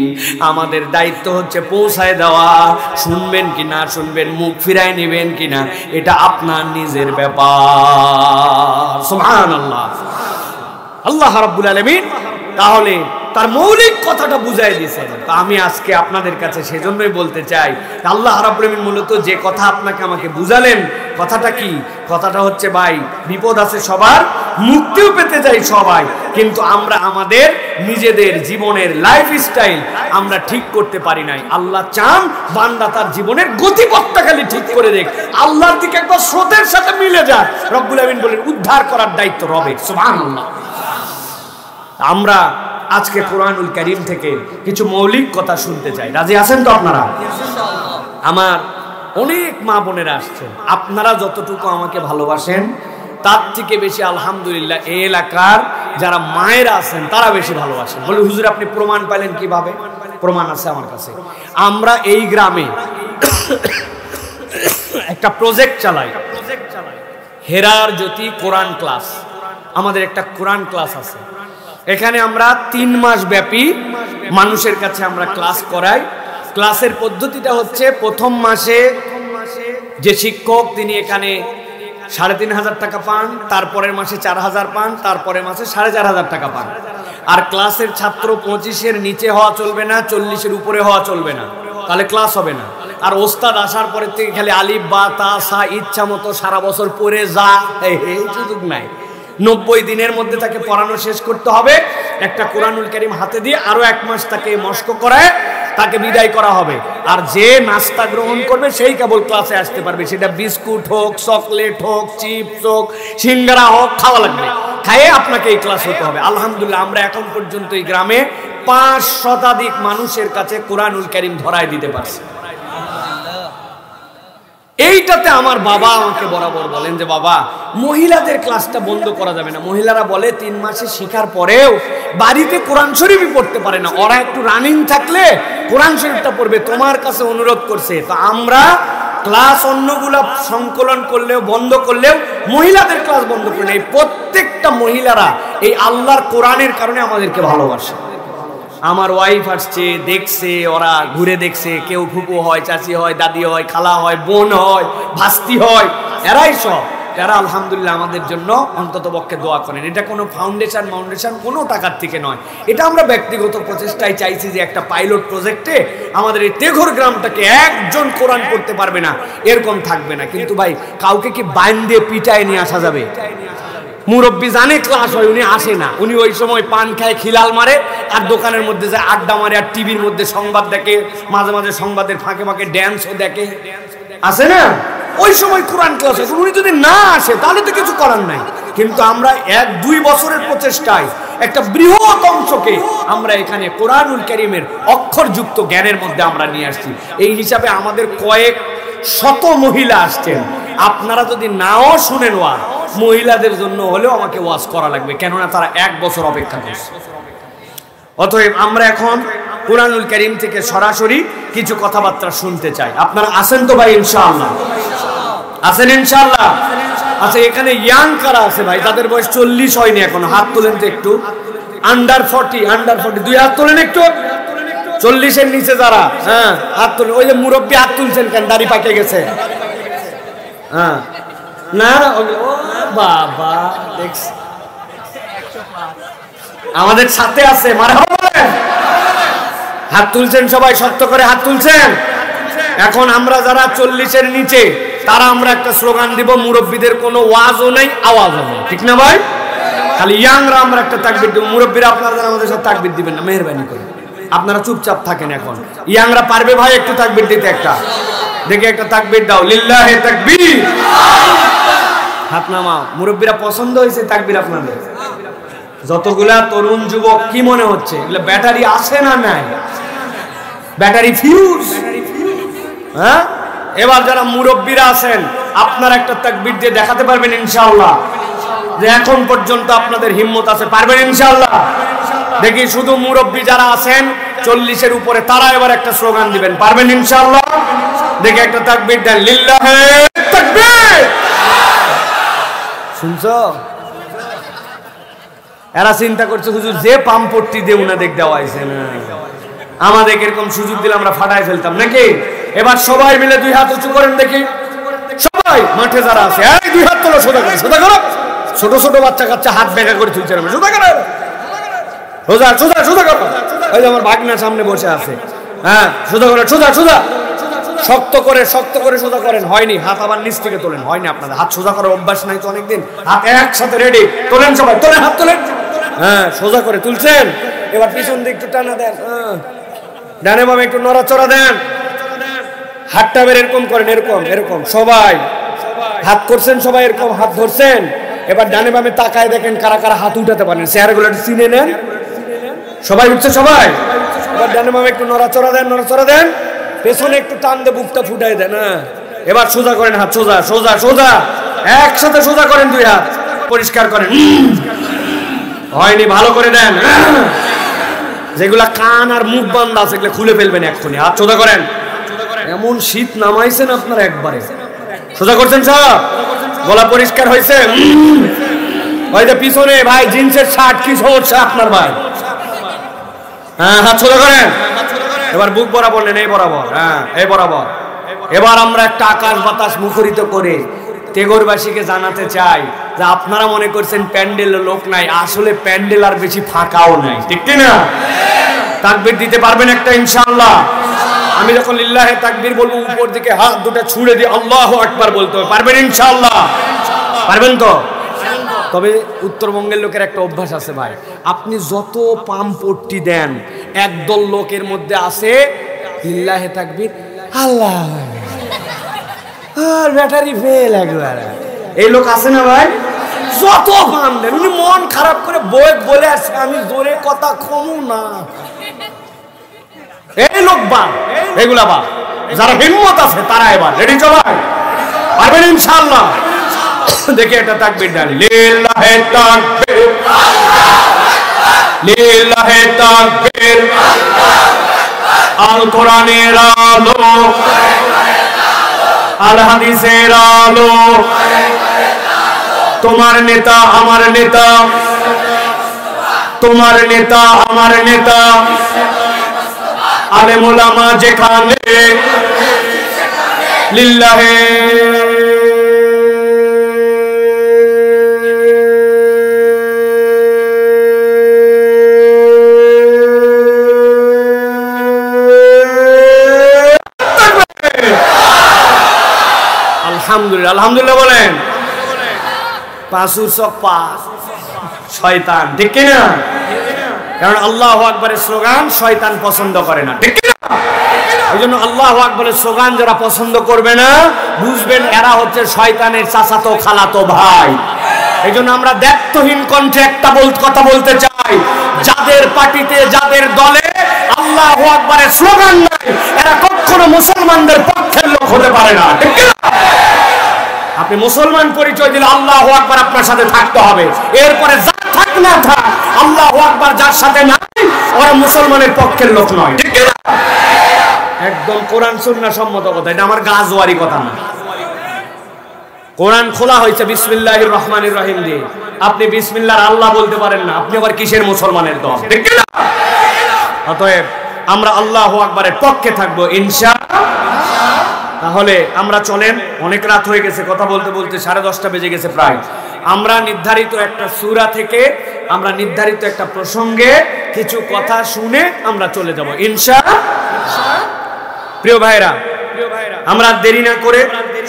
S1: আমাদের দায়িত্ব হচ্ছে পৌঁছায় দেওয়া। শুনবেন কি না শুনবেন, মুখ ফিরায় নেবেন কিনা, এটা আপনার নিজের ব্যাপার। সুবহানাল্লাহ। আল্লাহ রাব্বুল আলামিন তাহলে তার মৌলিক কথাটা বুঝাই দিয়েছেন। তো আমি আজকে আপনাদের কাছে সেজন্যই বলতে চাই, আল্লাহ রাব্বুল আলামিন মূলত যে কথা আপনাকে আমাকে বুঝালেন, কথাটা কি? কথাটা হচ্ছে ভাই, বিপদ আছে সবার, মুক্তিও পেতে চাই সবাই, কিন্তু আমরা আমাদের নিজেদের জীবনের লাইফস্টাইল আমরা ঠিক করতে পারি নাই। আল্লাহ চান বান্দা তার জীবনের গতিপথটা খালি ঠিক করে দেখ, আল্লাহর দিকে একবার স্রোতের সাথে মিলে যায়। রব্বুল আমিন বলেন উদ্ধার করার দায়িত্ব রবের। সুবহানাল্লাহ। আমরা আজকে কোরআনুল কারীম থেকে কিছু মৌলিক কথা শুনতে চাই। রাজি আছেন তো আপনারা? আমার অনেক মা বোনেরা আসছেন, আপনারা যতটুকু আমাকে ভালোবাসেন তার থেকে বেশি আলহামদুলিল্লাহ এই এলাকার যারা মায়েরা আছেন তারা বেশি ভালোবাসেন। বলে হুজুর আপনি প্রমাণ পাইলেন কিভাবে? প্রমাণ আছে আমার কাছে। আমরা এই গ্রামে একটা প্রজেক্ট চালাই, হেরার জ্যোতি কোরআন ক্লাস। আমাদের একটা কোরআন ক্লাস আছে, এখানে আমরা 3 মাস ব্যাপী মানুষের কাছে আমরা ক্লাস করাই। ক্লাসের পদ্ধতিটা হচ্ছে, প্রথম মাসে যে শিক্ষক তিনি এখানে 3,500 টাকা পান, তারপরের মাসে 4,000 পান, তারপরের মাসে 4,500 টাকা পান। আর ক্লাসের ছাত্র 25-এর নিচে হওয়া চলবে না, 40-এর উপরে হওয়া চলবে না, তাহলে ক্লাস হবে না। আর ওস্তাদ আসার পরে থেকে খালি আলিফ বা তা সা ইচ্ছা মতো সারা বছর পড়ে যা, এই সুযোগ নাই। 90 দিনের মধ্যে তাকে পড়ানো শেষ করতে হবে। একটা কোরআনুল কারীম হাতে দিয়ে আরো 1 মাস তাকে মস্ক করায় তাকে বিদায় করা হবে। আর যে নাস্তা গ্রহণ করবে সেই কেবল ক্লাসে আসতে পারবে, সেটা বিস্কুট হোক, চকলেট হোক, চিপস হোক, সিঙ্গারা হোক, খাওয়া লাগবে। খাইয়ে আপনাকে এই ক্লাস হতে হবে। আলহামদুলিল্লাহ আমরা এখন পর্যন্ত এই গ্রামে 5 শতাধিক মানুষের কাছে কোরআনুল কারীম ধরায় দিতে পারছি। এইটাতে আমার বাবা আমাকে বরাবর বলেন যে বাবা মহিলাদের ক্লাসটা বন্ধ করা যাবে না। মহিলারা বলে 3 মাসে শিখার পরেও বাড়িতে কোরআন শরীফই পড়তে পারে না, ওরা একটু রানিং থাকলে কোরআন শরীফটা পড়বে, তোমার কাছে অনুরোধ করছে। তো আমরা ক্লাস অন্যগুলা সংকলন করলেও বন্ধ করলেও মহিলাদের ক্লাস বন্ধ করে নেই। প্রত্যেকটা মহিলারা এই আল্লাহর কোরআনের কারণে আমাদেরকে ভালোবাসে। আমার ওয়াইফ আসছে, দেখছে, ওরা ঘুরে দেখছে, কেউ ফুপু হয়, চাচি হয়, দাদি হয়, খালা হয়, বোন হয়, ভাস্তি হয়, এরাই সব, যারা আলহামদুলিল্লাহ আমাদের জন্য অন্তত পক্ষে দোয়া করেন। এটা কোনো ফাউন্ডেশন কোনো টাকার থেকে নয়, এটা আমরা ব্যক্তিগত প্রচেষ্টায় চাইছি যে একটা পাইলট প্রজেক্টে আমাদের এই তেঘর গ্রামটাকে একজন কোরআন পড়তে পারবে না এরকম থাকবে না। কিন্তু ভাই কাউকে কি বাইন্দে পিটায় নিয়ে আসা যাবে? মুরব্বী জানে ক্লাস হয়, উনি আসে না, উনি ওই সময় পান খায়, খিলাল মারে, আর দোকানের মধ্যে যায় আড্ডা মারে, আর টিভির মধ্যে সংবাদ দেখে, মাঝে মাঝে সংবাদের ফাঁকে ফাঁকে ড্যান্সও দেখে, আসে না? ওই সময় কোরআন ক্লাস হয়। উনি যদি না আসে তাহলে তো কিছু করার নাই। কিন্তু আমরা 1-2 বছরের প্রচেষ্টায় একটা বৃহৎ অংশকে আমরা এখানে কোরআনুল কারীমের অক্ষরযুক্ত জ্ঞানের মধ্যে আমরা নিয়ে আসছি। এই হিসাবে আমাদের কয়েক শত মহিলা আসছেন। আপনারা যদি নাও শুনেন ওয়াজ, মহিলাদের জন্য হলেও আমাকে ওয়াজ করা লাগবে, কেননা তারা 1 বছর অপেক্ষা করছে। অতএব আমরা এখন কোরআনুল কারীম থেকে সরাসরি কিছু কথাবার্তা শুনতে চাই। আপনারা আসেন তো ভাই? ইনশাআল্লাহ আছেন ইনশাআল্লাহ? আচ্ছা, এখানে ইয়াং কারা আছে ভাই? তাদের বয়স 40 হয়নি এখনো, হাত তোলেন তো একটু। আন্ডার 40 2 হাত তোলেন একটু। 40-এর নিচে যারা, হ্যাঁ হাত তোলেন। ওই যে মুরব্বী হাত তুলছেন কেন? দাড়ি পাকে গেছে? হ্যাঁ না, বাবা দেখছি আমাদের সাথে আছে, মারহাবা বলেন। হাত তুলছেন সবাই, শক্ত করে হাত তুলছেন। এখন আমরা যারা 40-এর নিচে তারা আমরা একটা স্লোগান দিব, মুরব্বীদের কোনো ওয়াজও নেই, আওয়াজও নেই, ঠিক না ভাই? খালি ইয়াংরা আমরা একটা তাকবীর দিব। মুরব্বীরা আপনারা আমাদের সাথে তাকবীর দিবেন না, মেহেরবানি করে। আপনারা চুপচাপ থাকেন। এখন ইয়াংরা পারবে ভাই একটু তাকবীর দিতে? একটা দেখে একটা তাকবীর দাও, লিল্লাহি তাকবীর। হাত নামাও। মুরব্বীরা পছন্দ হয়েছে তাকবীর আপনাদের? যতগুলা তরুণ যুবক কি মনে হচ্ছে এগুলা ব্যাটারি আছে না নাই? Battery fuse. হ্যাঁ, এবার যারা মুরব্বীরা আছেন আপনারা একটা তাকবীর দিয়ে দেখাতে পারবেন ইনশাআল্লাহ যে এখন পর্যন্ত আপনাদের হিম্মত আছে? পারবেন ইনশাআল্লাহ? দেখি শুধু মুরব্বী যারা আছেন 40-এর উপরে তারা এবার একটা স্লোগান দিবেন, পারবেন ইনশাআল্লাহ? দেখি একটা তাকবীর দেন, লিল্লাহি তাকবীর। শুনছো? এরা চিন্তা করছে হুজুর যে পাম্পট্টি দিয়ে উনাদের দেওয়া হয়েছে না, আমাদের এরকম সুযোগ দিলে আমরা ফাটাই ফেলতাম নাকি। এবার সবাই মিলে 2 হাত উঁচু করেন দেখি, সবাই মাঠে যারা আছে, এই 2 হাত তোলো, সোজা করো, সোজা করো। ছোট ছোট বাচ্চা কাচ্চা হাত বেঁকা করে তুলছে, সোজা করো, সোজা সোজা সোজা করো। ওই যে আমার ভাগনা সামনে বসে আছে, হ্যাঁ সোজা করে, সোজা সোজা, শক্ত করে সোজা করেন। হয়নি, হাত আবার নিচ থেকে তোলেন। হয়নি, আপনাদের হাত সোজা করার অভ্যাস নাই তো অনেকদিন। হাত একসাথে রেডি, তোলেন সবাই, তোলেন, হাত তোলেন, হ্যাঁ সোজা করে তুলছেন। এবার পিছন দিক একটু টানা দেন, ডানে বামে একটু নড়াচড়া দেন, হাতটা বের এরকম করেন, এরকম এরকম, সবাই হাত করছেন, সবাই এরকম হাত ধরছেন। এবার ডানে বামে তাকায় দেখেন কারা কারা হাত উঠাতে পারেন, চেহারাগুলো একটু চিনে নেন। সবাই উঠছে, সবাই। এবার ডানে বামে একটু নড়াচড়া দেন, নড়াচড়া দেন, পেছনে একটু টান দিয়ে বুকটা ফুটাই দেন। হ্যাঁ এবার সোজা করেন হাত, সোজা সোজা সোজা, একসাথে সোজা করেন, 2 হাত পরিষ্কার করেন। হয়নি, ভালো করে দেন। যেগুলা কান আর মুখ বান্ধা আছে এগুলো খুলে ফেলবেন এক্ষুনি। হাত সোজা করেন। এমন শীত নামাইছেন আপনারা, একবারে সোজা করছেন সব, গলা পরিষ্কার হয়েছে। ওই যে পিছনে ভাই জিন্সের শার্ট, কি সমস্যা আপনার ভাই? হ্যাঁ হাত সোজা করেন। এবার বুক বরাবর নেন, এই বরাবর, হ্যাঁ এই বরাবর। এবার আমরা একটা আকাশ বাতাস মুখরিত করে তেগরবাসীকে জানাতে চাই যে আপনারা মনে করছেন প্যান্ডেলে লোক নাই, আসলে প্যান্ডেল আর বেশি ফাঁকাও নাই, ঠিক না? তাকবীর দিতে পারবেন একটা ইনশাআল্লাহ? আমি যখন লিল্লাহে তাকবীর বলবো উপর দিকে হাত দুটো ছুঁড়ে দিয়ে আল্লাহু আকবার বলতে হবে, পারবেন ইনশাআল্লাহ? পারবেন তো? তবে উত্তরবঙ্গের লোকের একটা অভ্যাস আছে ভাই, আপনি যত পাম্পট্টি দেন, একদল লোকের মধ্যে আছে লিল্লাহে তাকবীর আল্লাহ আর ব্যাটারি ফেল একবারে, এই লোক আছে না ভাই? যত পাম দেন, উনি মন খারাপ করে বলে আসছে আমি জোরে কথা কমু না, এই লোক বা এগুলা বা যারা হিম্মত আছে তারা এবার রেডি, সবাই পারবেন ইনশাআল্লাহ? দেখে এটা তাকবীর ডালি, লিল্লাহে তাকবীর, লিল্লাহে তাকবীর, আল কোরআনের আলো, আল হাদিসের আলো, তোমার নেতা আমার নেতা, তোমার নেতা আমার নেতা, আলেম ওলামা যেখানে, লিল্লাহে আলহামদুলিল্লাহ, আলহামদুলিল্লাহ বলেন। পাঁচুর চক পাঁচ শয়তান, ঠিক কিনা? কারণ আল্লাহু আকবারের স্লোগান শয়তান পছন্দ করে না, ঠিক কিনা? এই জন্য আল্লাহু আকবারের স্লোগান যারা পছন্দ করবে না, বুঝবেন এরা হচ্ছে শয়তানের চাচাতো খালাতো ভাই। এই জন্য আমরা দায়িত্বহীন কণ্ঠে একটা কথা বলতে চাই, যাদের পার্টিতে যাদের দলে আল্লাহু আকবারের স্লোগান নাই, এরা কখনো মুসলমানদের পক্ষের লোক হতে পারে না, ঠিক কিনা? আপনি মুসলমান পরিচয় দিলে আল্লাহু আকবার আপনার সাথে থাকতে হবে, এরপরে যা থাক না থাক আল্লাহু আকবার যার সাথে নাই ওরা মুসলমানের পক্ষের লোক নয়, ঠিক না? একদম কোরআন সুন্নাহ সম্মত কথা, এটা আমার গাজওয়ারি কথা না। কোরআন খোলা হয়েছে বিসমিল্লাহির রহমানির রহিম দিয়ে, আপনি বিসমিল্লাহর আল্লাহ বলতে পারেন না, আপনি আবার কিসের মুসলমানের দল, ঠিক না? অতএব আমরা আল্লাহু আকবারের পক্ষে থাকবো ইনশাআল্লাহ। তাহলে আমরা চলেন, অনেক রাত হয়ে গেছে, কথা বলতে বলতে 10:30 বেজে গেছে প্রায়। আমরা নির্ধারিত একটা সূরা থেকে আমরা নির্ধারিত একটা প্রসঙ্গে কিছু কথা শুনে আমরা চলে যাব ইনশাআল্লাহ। প্রিয় ভাইরা, আমরা দেরি না করে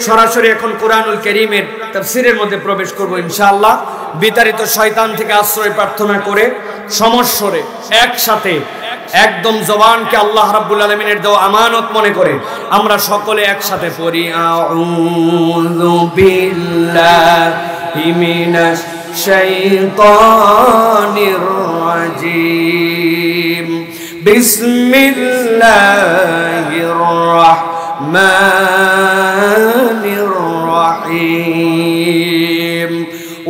S1: সরাসরি এখন কোরআনুল কারীমের তাফসীরের মধ্যে প্রবেশ করব ইনশাআল্লাহ। বিতাড়িত শয়তান থেকে আশ্রয় প্রার্থনা করে সমস্বরে একসাথে একদম জবানকে আল্লাহ রাব্বুল আলামিনের দেওয়া আমানত মনে করে আমরা সকলে একসাথে পড়ি, আউযু বিল্লাহি মিনাশ শাইতানির রাজীম, বিসমিল্লাহির রাহমানির রাহিম,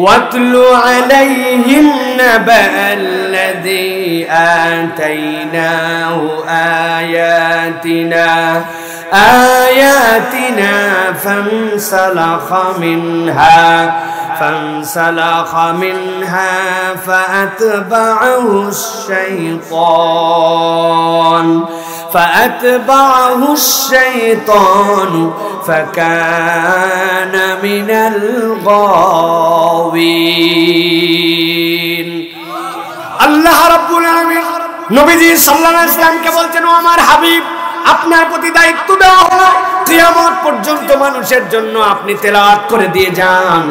S1: ওয়াতলু আলাইহিম নাবা'আল্লাযী আতাইনাহু আয়াতিনা آياتنا فانسلخ منها فأتبعه الشيطان فكان من الغاوين আল্লাহ রাব্বুল আলামিন নবীজি সাল্লাল্লাহু আলাইহি ওয়াসাল্লামকে বলছেন, ও আমার হাবিব, আপনার প্রতি দায়িত্ব দেওয়া হলো কিয়ামত পর্যন্ত মানুষের জন্য আপনি তেলাওয়াত করে দিয়ে যান।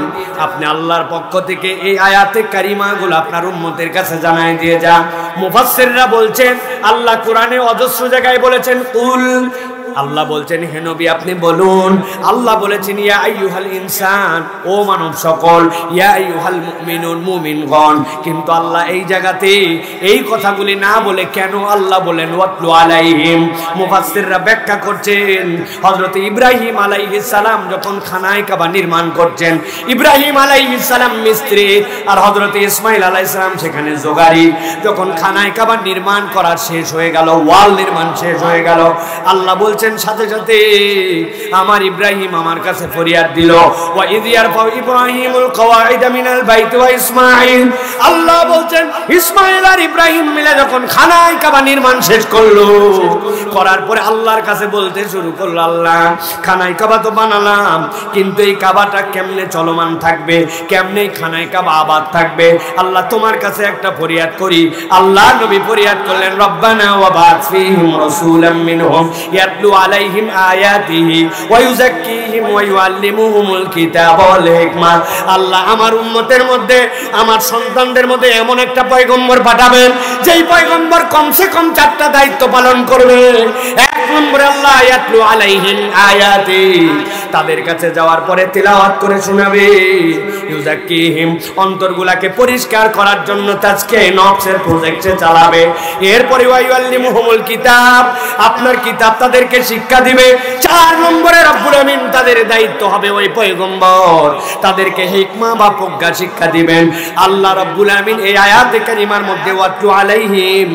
S1: আপনি আল্লাহর পক্ষ থেকে এই আয়াতে কারিমাগুলো আপনার উম্মতের কাছে জানাই দিয়ে যান। মুফাসসিররা বলছেন, আল্লাহ কোরআনে অজস্র জায়গায় বলেছেন কুল, আল্লাহ বলছেন হে নবী আপনি বলুন। আল্লাহ বলেছেন ইয়া আইয়ুহাল ইনসান, ও মানব সকল, ইয়া আইয়ুহাল মুমিনুন, মুমিনগণ। কিন্তু আল্লাহ এই জায়গাতে এই কথাগুলি না বলে কেন আল্লাহ বলেন ওয়াতলু আলাইহিম? মুফাসসিররা ব্যাখ্যা করছেন, হযরত ইব্রাহিম আলাইহিস সালাম যখন খানায়ে কাবা নির্মাণ করছেন, ইব্রাহিম আলাইহিস সালাম মিস্ত্রি আর হযরত ইসমাঈল আলাইহিস সালাম সেখানে জোগাড়ি। যখন খানায়ে কাবা নির্মাণ করা শেষ হয়ে গেল, ওয়াল নির্মাণ শেষ হয়ে গেল, আল্লাহ বলছেন সাথে সাথে আমার ইব্রাহিম আমার কাছে ফরিয়াদ দিল, ওয়া ইয ইয়ারফাউ ইব্রাহিমুল কওয়াইদা মিনাল বাইতি ওয়া ইসমাঈল। আল্লাহ বলছেন ইসমাঈল আর ইব্রাহিম মিলে যখন খানায়ে কাবা নির্মাণ শেষ করলো, করার পরে আল্লাহর কাছে বলতে শুরু করলো, আল্লাহ খানায়ে কাবা তো বানালাম, কিন্তু এই কাবাটা কেমনে চলমান থাকবে, কেমনে খানায়ে কাবা আবাদ থাকবে? আল্লাহ তোমার কাছে একটা ফরিয়াদ করি। আল্লাহ নবী ফরিয়াদ করলেন, রব্বানা ওয়া বা'থ ফীহিম রাসূলাম মিনহুম ইয়াতলু আলাইহিম আয়াতিহি ওয়া ইউযাক্কিহিম ওয়া ইউআল্লিমুহুমুল কিতাবা ওয়াল হিকমা। আল্লাহ আমার উম্মতের মধ্যে, আমার সন্তানদের মধ্যে এমন একটা পয়গম্বর পাঠাবেন যেই পয়গম্বর কমসে কম 4টা দায়িত্ব পালন করবে। এক নম্বরে আল্লাহ ইয়াতলু আলাইহিম আয়াতি, তাদের কাছে যাওয়ার পরে তিলাওয়াত করে শোনাবে। ইউযাক্কিহিম, অন্তরগুলাকে পরিষ্কার করার জন্য তাজকিয়ে নফসের প্রজেক্টে চালাবে। এরপরে ওয়া ইউআল্লিমুহুমুল কিতাব, আপনার কিতাব তাদেরকে শিক্ষা দিবে। 4 নম্বরে রব্বুল আমিন তাদের দায়িত্ব হবে ওই পয়গম্বর তাদেরকে হিকমা বা প্রজ্ঞা শিক্ষা দিবেন। আল্লাহ রব্বুল আমিন এই আয়াতে কারিমার মধ্যে ওয়াতলু আলাইহিম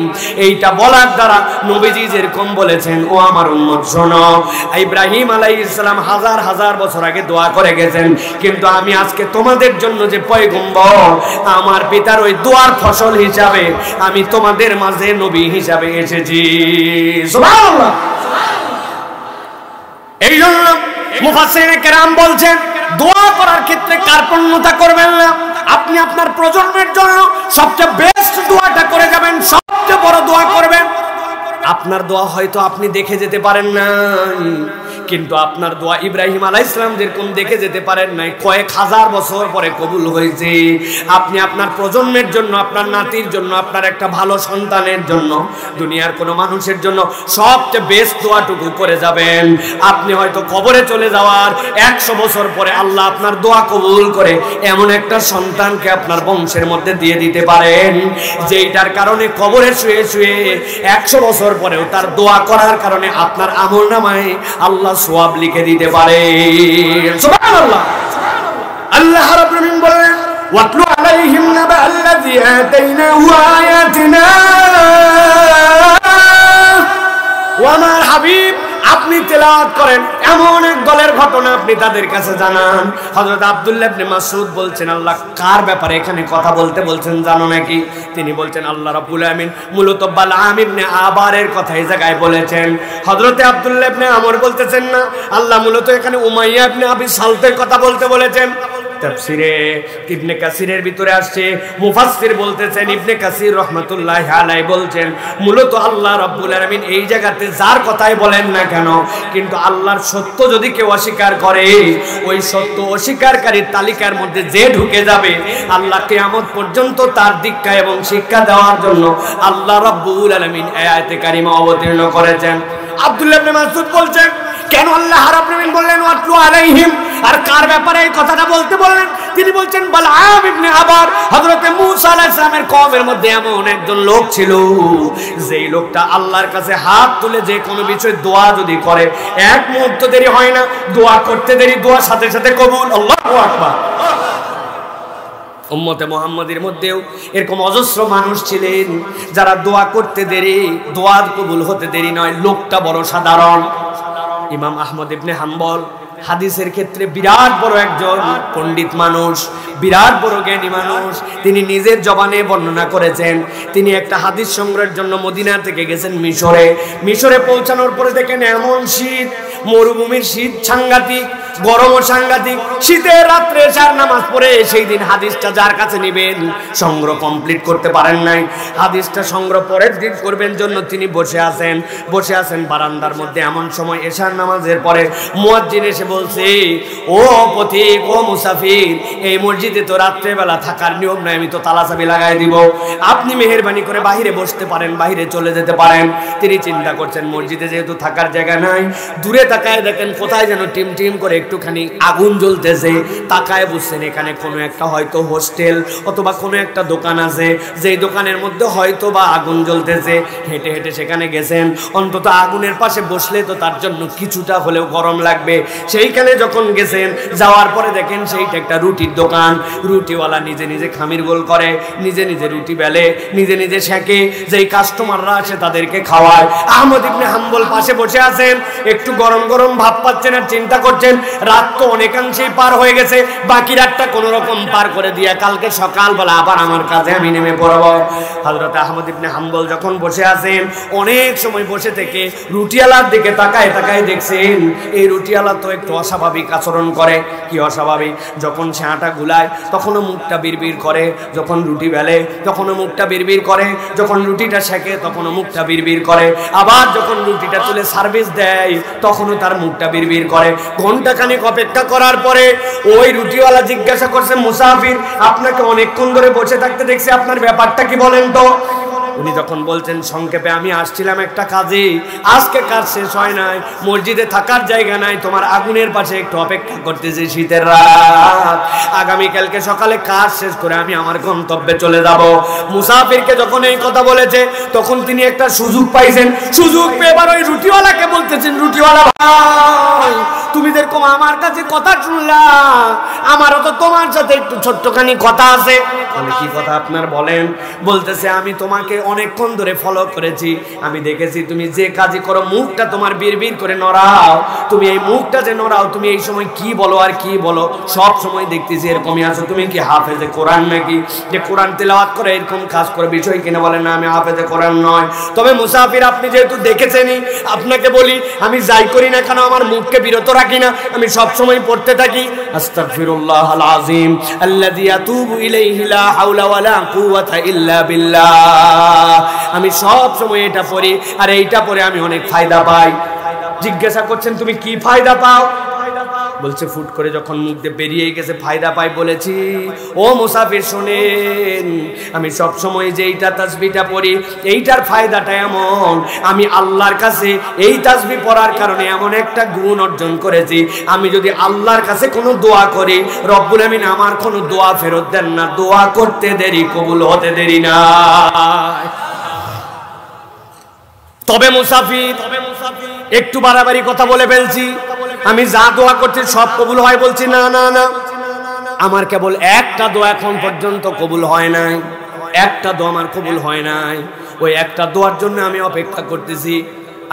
S1: এইটা বলার দ্বারা নবীজি যেরকম বলেছেন, ও আমার উম্মত শোনো, ইব্রাহিম আলাইহিস সালাম হাজার হাজার বছর আগে দোয়া করে গেছেন, কিন্তু আমি আজকে তোমাদের জন্য যে পয়গম্বর, আমার পিতার ওই দোয়ার ফসল হিসাবে আমি তোমাদের মাঝে নবী হিসাবে এসেছি। সুবহানাল্লাহ। এই জন্য মুফাসসিরিনে কেরাম বলছেন, দোয়া করার ক্ষেত্রে কার্পণ্যতা করবেন না। আপনি আপনার প্রজন্মের জন্য সবচেয়ে বেস্ট দোয়াটা করে যাবেন, সবচেয়ে বড় দোয়া করবেন। আপনার দোয়া হয়তো আপনি দেখে যেতে পারেন না, কিন্তু আপনার দোয়া ইব্রাহিম আলাইহিস সালাম যেরকম দেখে যেতে পারেন নাই, কয়েক হাজার বছর পরে কবুল হয়েছে। আপনি আপনার প্রজন্মের জন্য, আপনার নাতির জন্য, আপনার একটা ভালো সন্তানের জন্য, দুনিয়ার কোনো মানুষের জন্য সবচেয়ে বেস্ট দোয়াটুকু করে যাবেন। আপনি হয়তো কবরে চলে যাওয়ার 100 বছর পরে আল্লাহ আপনার দোয়া কবুল করে এমন একটা সন্তানকে আপনার বংশের মধ্যে দিয়ে দিতে পারেন, যেইটার কারণে কবরে শুয়ে শুয়ে 100 বছর পরেও তার দোয়া করার কারণে আপনার আমলনামায় আল্লাহ সওয়াব লিখে দিতে পারে। সুবহানাল্লাহ। আল্লাহ রাব্বুল আলামিন বলেন, ওয়াতলু আলাইহিম নাবা আল্লাযী আতাইনাহু আয়াতিনা। ওয়া আমার হাবিব, আপনি তেলাওয়াত করেন এমন এক দলের ঘটনা আপনি তাদের কাছে জানান। হযরত আব্দুল্লাহ ইবনে মাসউদ বলছেন, আল্লাহ কার ব্যাপারে এখানে কথা বলতে বলছেন জানো নাকি? তিনি বলছেন আল্লাহ রাব্বুল আমিন মূলত বালআম ইবনে আবারের কথা এই জায়গায় বলেছেন। হযরতে আব্দুল্লাহ ইবনে আমর বলতেছেন না, আল্লাহ মূলত এখানে উমাইয়া ইবনে আবি সালতের কথা বলতে বলেছেন। তাফসিরে ইবনে কাসিরের ভিতরে আসছে, মুফাসসির বলতেছেন, ইবনে কাসির রাহমাতুল্লাহি আলাইহি বলছেন, মূলত আল্লাহ রাব্বুল আলামিন এই জায়গাতে যার কথাই বলেন না কেন, কিন্তু আল্লাহর সত্য যদি কেউ অস্বীকার করে, ওই সত্য অস্বীকারীর তালিকার মধ্যে যে ঢুকে যাবে, আল্লাহ কিয়ামত পর্যন্ত তার দীক্ষা এবং শিক্ষা দেওয়ার জন্য আল্লাহ রাব্বুল আলামিন আয়াতে কারিমা অবতীর্ণ করেছেন। আব্দুল্লাহ ইবনে মাসউদ বলছেন, কেন আল্লাহ রাব্বুল আলামিন বললেন ওয়াতলু আলাইহিম, আর কার ব্যাপারে এই কথাটা বলতে বললেন? তিনি বলছেন বালআম ইবনে আবার, হযরতে মূসা আলাইহিস সালামের কওমের মধ্যে এমন একজন লোক ছিল, যেই লোকটা আল্লাহর কাছে হাত তুলে যে কোনো বিষয়ে দোয়া যদি করে, এক মুহূর্ত দেরি হয় না, দোয়া করতে দেরি, দোয়া সাথে সাথে কবুল। আল্লাহু আকবার। উম্মতে মুহাম্মাদের মধ্যেও এরকম অজস্র মানুষ ছিলেন যারা দোয়া করতে দেরি, দোয়া কবুল হতে দেরি নয়। লোকটা বড় সাধারণ, ইমাম আহমদ ইবনে হাম্বল হাদিসের ক্ষেত্রে বিরাট বড় একজন পণ্ডিত মানুষ, বিরাট বড় জ্ঞানী মানুষ। তিনি নিজের জবানে বর্ণনা করেছেন, তিনি একটা হাদিস সংগ্রহের জন্য মদিনা থেকে গেছেন মিশরে। মিশরে পৌঁছানোর পরে দেখেন এমন শীত, মরুভূমির শীত সাংঘাতিক, গরমও সাংঘাতিক। শীতের রাত্রে এশার নামাজ পড়ে সেই দিন হাদিসটা যার কাছে নেবেন সংগ্রহ কমপ্লিট করতে পারেন নাই। হাদিসটা সংগ্রহ পরের দিন করবেন জন্য তিনি বসে আছেন বারান্দার মধ্যে। এমন সময় এশার নামাজের পরে মুয়াজ্জিন এসে বলছে, ও পথিক, ও মুসাফির, এই মসজিদে তো রাত্রেবেলা থাকার নিয়ম নাই, আমি তো তালা চাবি লাগাই দিব, আপনি মেহেরবানি করে বাহিরে বসতে পারেন, বাহিরে চলে যেতে পারেন। তিনি চিন্তা করছেন মসজিদে যেহেতু থাকার জায়গা নাই, দূরে তাকায় দেখেন কোথায় যেন টিম টিম করে একটুখানি আগুন জ্বলতেছে। তাকায় বুঝছেন এখানে কোনো একটা হয়তো হোস্টেল অথবা কোনো একটা দোকান আছে, যেই দোকানের মধ্যে হয়তো বা আগুন জ্বলতেছে। হেঁটে হেঁটে সেখানে গেছেন, অন্তত আগুনের পাশে বসলে তো তার জন্য কিছুটা হলেও গরম লাগবে। সেইখানে যখন গেছেন, যাওয়ার পরে দেখেন সেইটা একটা রুটির দোকান। রুটিওয়ালা নিজে নিজে খামির গোল করে, নিজে নিজে রুটি বেলে, নিজে নিজে সেঁকে, যেই কাস্টমাররা আসে তাদেরকে খাওয়ায়। আহমদ ইবনে হাম্বল পাশে বসে আছেন, একটু গরম গরম ভাব পাচ্ছেন আর চিন্তা করছেন রাত তো অনেকাংশেই পার হয়ে গেছে, বাকি রাতটা কোন রকম পার করে দিয়ে কালকে সকালবেলা আবার আমার কাজে আমি নেমে পড়ব। হযরত আহমদ ইবনে হাম্বল যখন বসে আছেন, অনেক সময় বসে থেকে রুটিওয়ালার দিকে তাকায় তাকায় দেখছেন এই রুটিওয়ালা তো একটু অস্বাভাবিক আচরণ করে। কি অস্বাভাবিক? যখন সে আটা গুলায় তখনও মুখটা বিড়বিড় করে, যখন রুটি বেলে তখনও মুখটা বিড়বিড় করে, যখন রুটিটা সেঁকে তখনও মুখটা বিড়বিড় করে, আবার যখন রুটিটা তুলে সার্ভিস দেয় তখনও তার মুখটা বিড়বিড় করে। ঘন্টাখানেক অপেক্ষা করার পরে ওই রুটিওয়ালা জিজ্ঞাসা করছে, মুসাফির, আপনাকে অনেকক্ষণ ধরে বসে থাকতে দেখছি, আপনার ব্যাপারটা কি বলেন তো? উনি তখন বলছেন, সংক্ষেপে আমি আসছিলাম একটা কাজে, আজকে কাজ শেষ হয় নাই, মসজিদে থাকার জায়গা নাই, তোমার আগুনের পাশে একটু অপেক্ষা করতেছি শীতের রাত, আগামীকালকে সকালে কাজ শেষ করে আমি আমার গন্তব্যে চলে যাব। মুসাফিরকে যখন এই কথা বলেছে তখন তিনি একটা সুযোগ পাইছেন, সুযোগ পেয়ে এবার ওই রুটিওয়ালাকে বলতেছেন, রুটিওয়ালা ভাই, তুমি যেরকম আমার কাছে কথা শুনলা, আমারও তো তোমার সাথে একটু ছোট্টখানি কথা আছে। বলে, কি কথা আপনার বলেন? বলতেছে, আমি তোমাকে অনেকক্ষণ ধরে ফলো করেছি, আমি দেখেছি তুমি যে কাজই করো মুখটা তোমার বিড়বিড় করে নড়াও, তুমি এই মুখটা যে নড়াও, তুমি এই সময় কি বলো আর কি বলো, সব সময় দেখতেছি এরকমই আছো। তুমি কি হাফেজে কোরআন নাকি, যে কোরআন তেলাওয়াত করে এরকম কাজ করে বিষয় কিনা? বলে, না, আমি হাফেজে কোরআন নয়। তবে মুসাফির, আপনি যেহেতু দেখেছেনই, আপনাকে বলি, আমি যাই করি না কেন আমার মুখকে বিরত রাখি না, আমি সব সময় পড়তে থাকি আস্তাগফিরুল্লাহাল আযীম আল্লাযী আতুবু ইলাইহি লা হাওলা ওয়ালা কুওয়াতা ইল্লা বিল্লাহ। আমি সব সময় এটা পড়ি, আর এইটা পড়ে আমি অনেক ফায়দা পাই। জিজ্ঞাসা করছেন, তুমি কি ফায়দা পাও? বলছে, ফুট করে যখন মুখ দিয়ে বেরিয়ে গেছে ফায়দা পাই বলেছি। ও মুসাফির, শোনেন, আমি সব সময় যে এইটা তাসবিহটা পড়ি, এইটার ফায়দাটা এমন, আমি আল্লাহর কাছে এই তাসবিহ পড়ার কারণে এমন একটা গুণ অর্জন করেছি, আমি যদি আল্লাহর কাছে কোনো দোয়া করি, রব্বুল আমিন আমার কোনো দোয়া ফেরত দেন না, দোয়া করতে দেরি, কবুল হতে দেরি না। তবে মুসাফির, একটু বাড়াবাড়ি কথা বলে ফেলছি, আমি যা দোয়া করছি সব কবুল হয় বলছি না, না, না, আমার কেবল একটা দোয়া এখন পর্যন্ত কবুল হয় নাই, একটা দোয়া আমার কবুল হয় নাই, ওই একটা দোয়ার জন্য আমি অপেক্ষা করতেছি।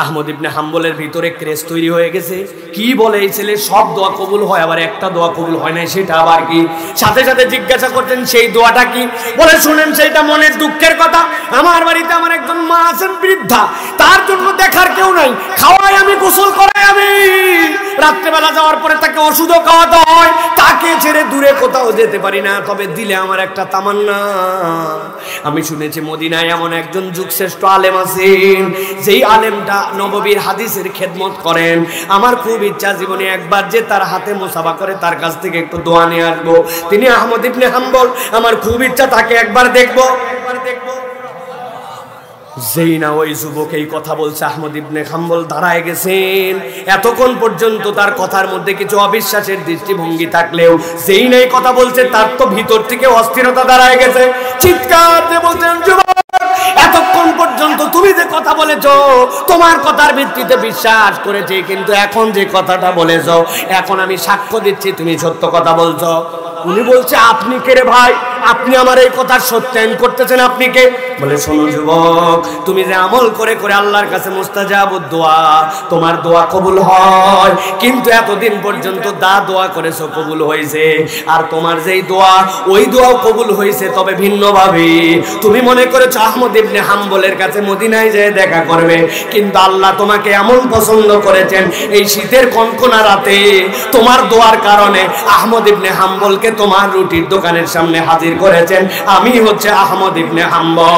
S1: আহমদ ইবনে হাম্বলের ভিতরে ক্রেজ তৈরি হয়ে গেছে, কি বলে এই ছেলে, সব দোয়া কবুল হয়, আবার একটা দোয়া কবুল হয় নাই, সেটা আবার কি? সাথে সাথে জিজ্ঞাসা করতেন, সেই দোয়াটা কি? বলে, শুনেন, সেইটা মনের দুঃখের কথা, আমার বাড়িতে আমার একজন মা আছেন বৃদ্ধা, তার জন্য দেখার কেউ নাই, খাওয়াই আমি, গোসল করাই আমি, রাত্রেবেলা যাওয়ার পরে তাকে ওষুধও খাওয়াতে হয়, তাকে ছেড়ে দূরে কোথাও যেতে পারি না, তবে দিলে আমার একটা তামান্না, আমি শুনেছি মদিনায় এমন একজন যুগশ্রেষ্ঠ আলেম আছেন, যেই আলেমটা নববীর হাদিসের খেদমত করেন, আমার খুব ইচ্ছা জীবনে একবার যে তার হাতে মুসাফা করে তার কাছ থেকে একটু দোয়া নিয়ে আসবো। তিনি আহমদ ইবনে হাম্বল, আমার খুব ইচ্ছা তাকে একবার দেখবো। যেই না ওই যুবক এই কথা বলছে, আহমদ ইবনে হাম্বল দাঁড়ায় গেছেন। এতক্ষণ পর্যন্ত তার কথার মধ্যে কিছু অবিশ্বাসের দৃষ্টিভঙ্গি থাকলেও যেই না এই কথা বলছে, তার তো ভিতর থেকে অস্থিরতা দাঁড়ায় গেছে, চিৎকার দিয়ে বলছেন, যুবক, এতক্ষণ পর্যন্ত তুমি যে কথা বলেছো, তোমার কথার ভিত্তিতে বিশ্বাস করেছি, কিন্তু এখন যে কথাটা বলেছো, এখন আমি সাক্ষ্য দিচ্ছি তুমি সত্য কথা বলছো। উনি বলছে, আপনি কে রে ভাই? আপনি আমার এই কথা সত্যায়ন করতেছেন, আপনি কে? বলে শোনো যুবক, তুমি যে আমল করে করে আল্লাহর কাছে মুস্তাজাবুদ দোয়া, তোমার দোয়া কবুল হয়, কিন্তু এতদিন পর্যন্ত দোয়া করেছো কবুল হয়েছে, আর তোমার যেই দোয়া ওই দোয়াও কবুল হয়েছে, তবে ভিন্নভাবে। তুমি মনে করেছো আহমদ ইবনে হাম্বলের কাছে মদিনায় যেয়ে দেখা করবে, কিন্তু আল্লাহ তোমাকে এমন পছন্দ করেছেন এই শীতের কনকনা রাতে তোমার দোয়ার কারণে আহমদ ইবনে হাম্বলকে তোমার রুটির দোকানের সামনে হাজির করেছেন। আমি হচ্ছে আহমদ ইবনে হাম্বল।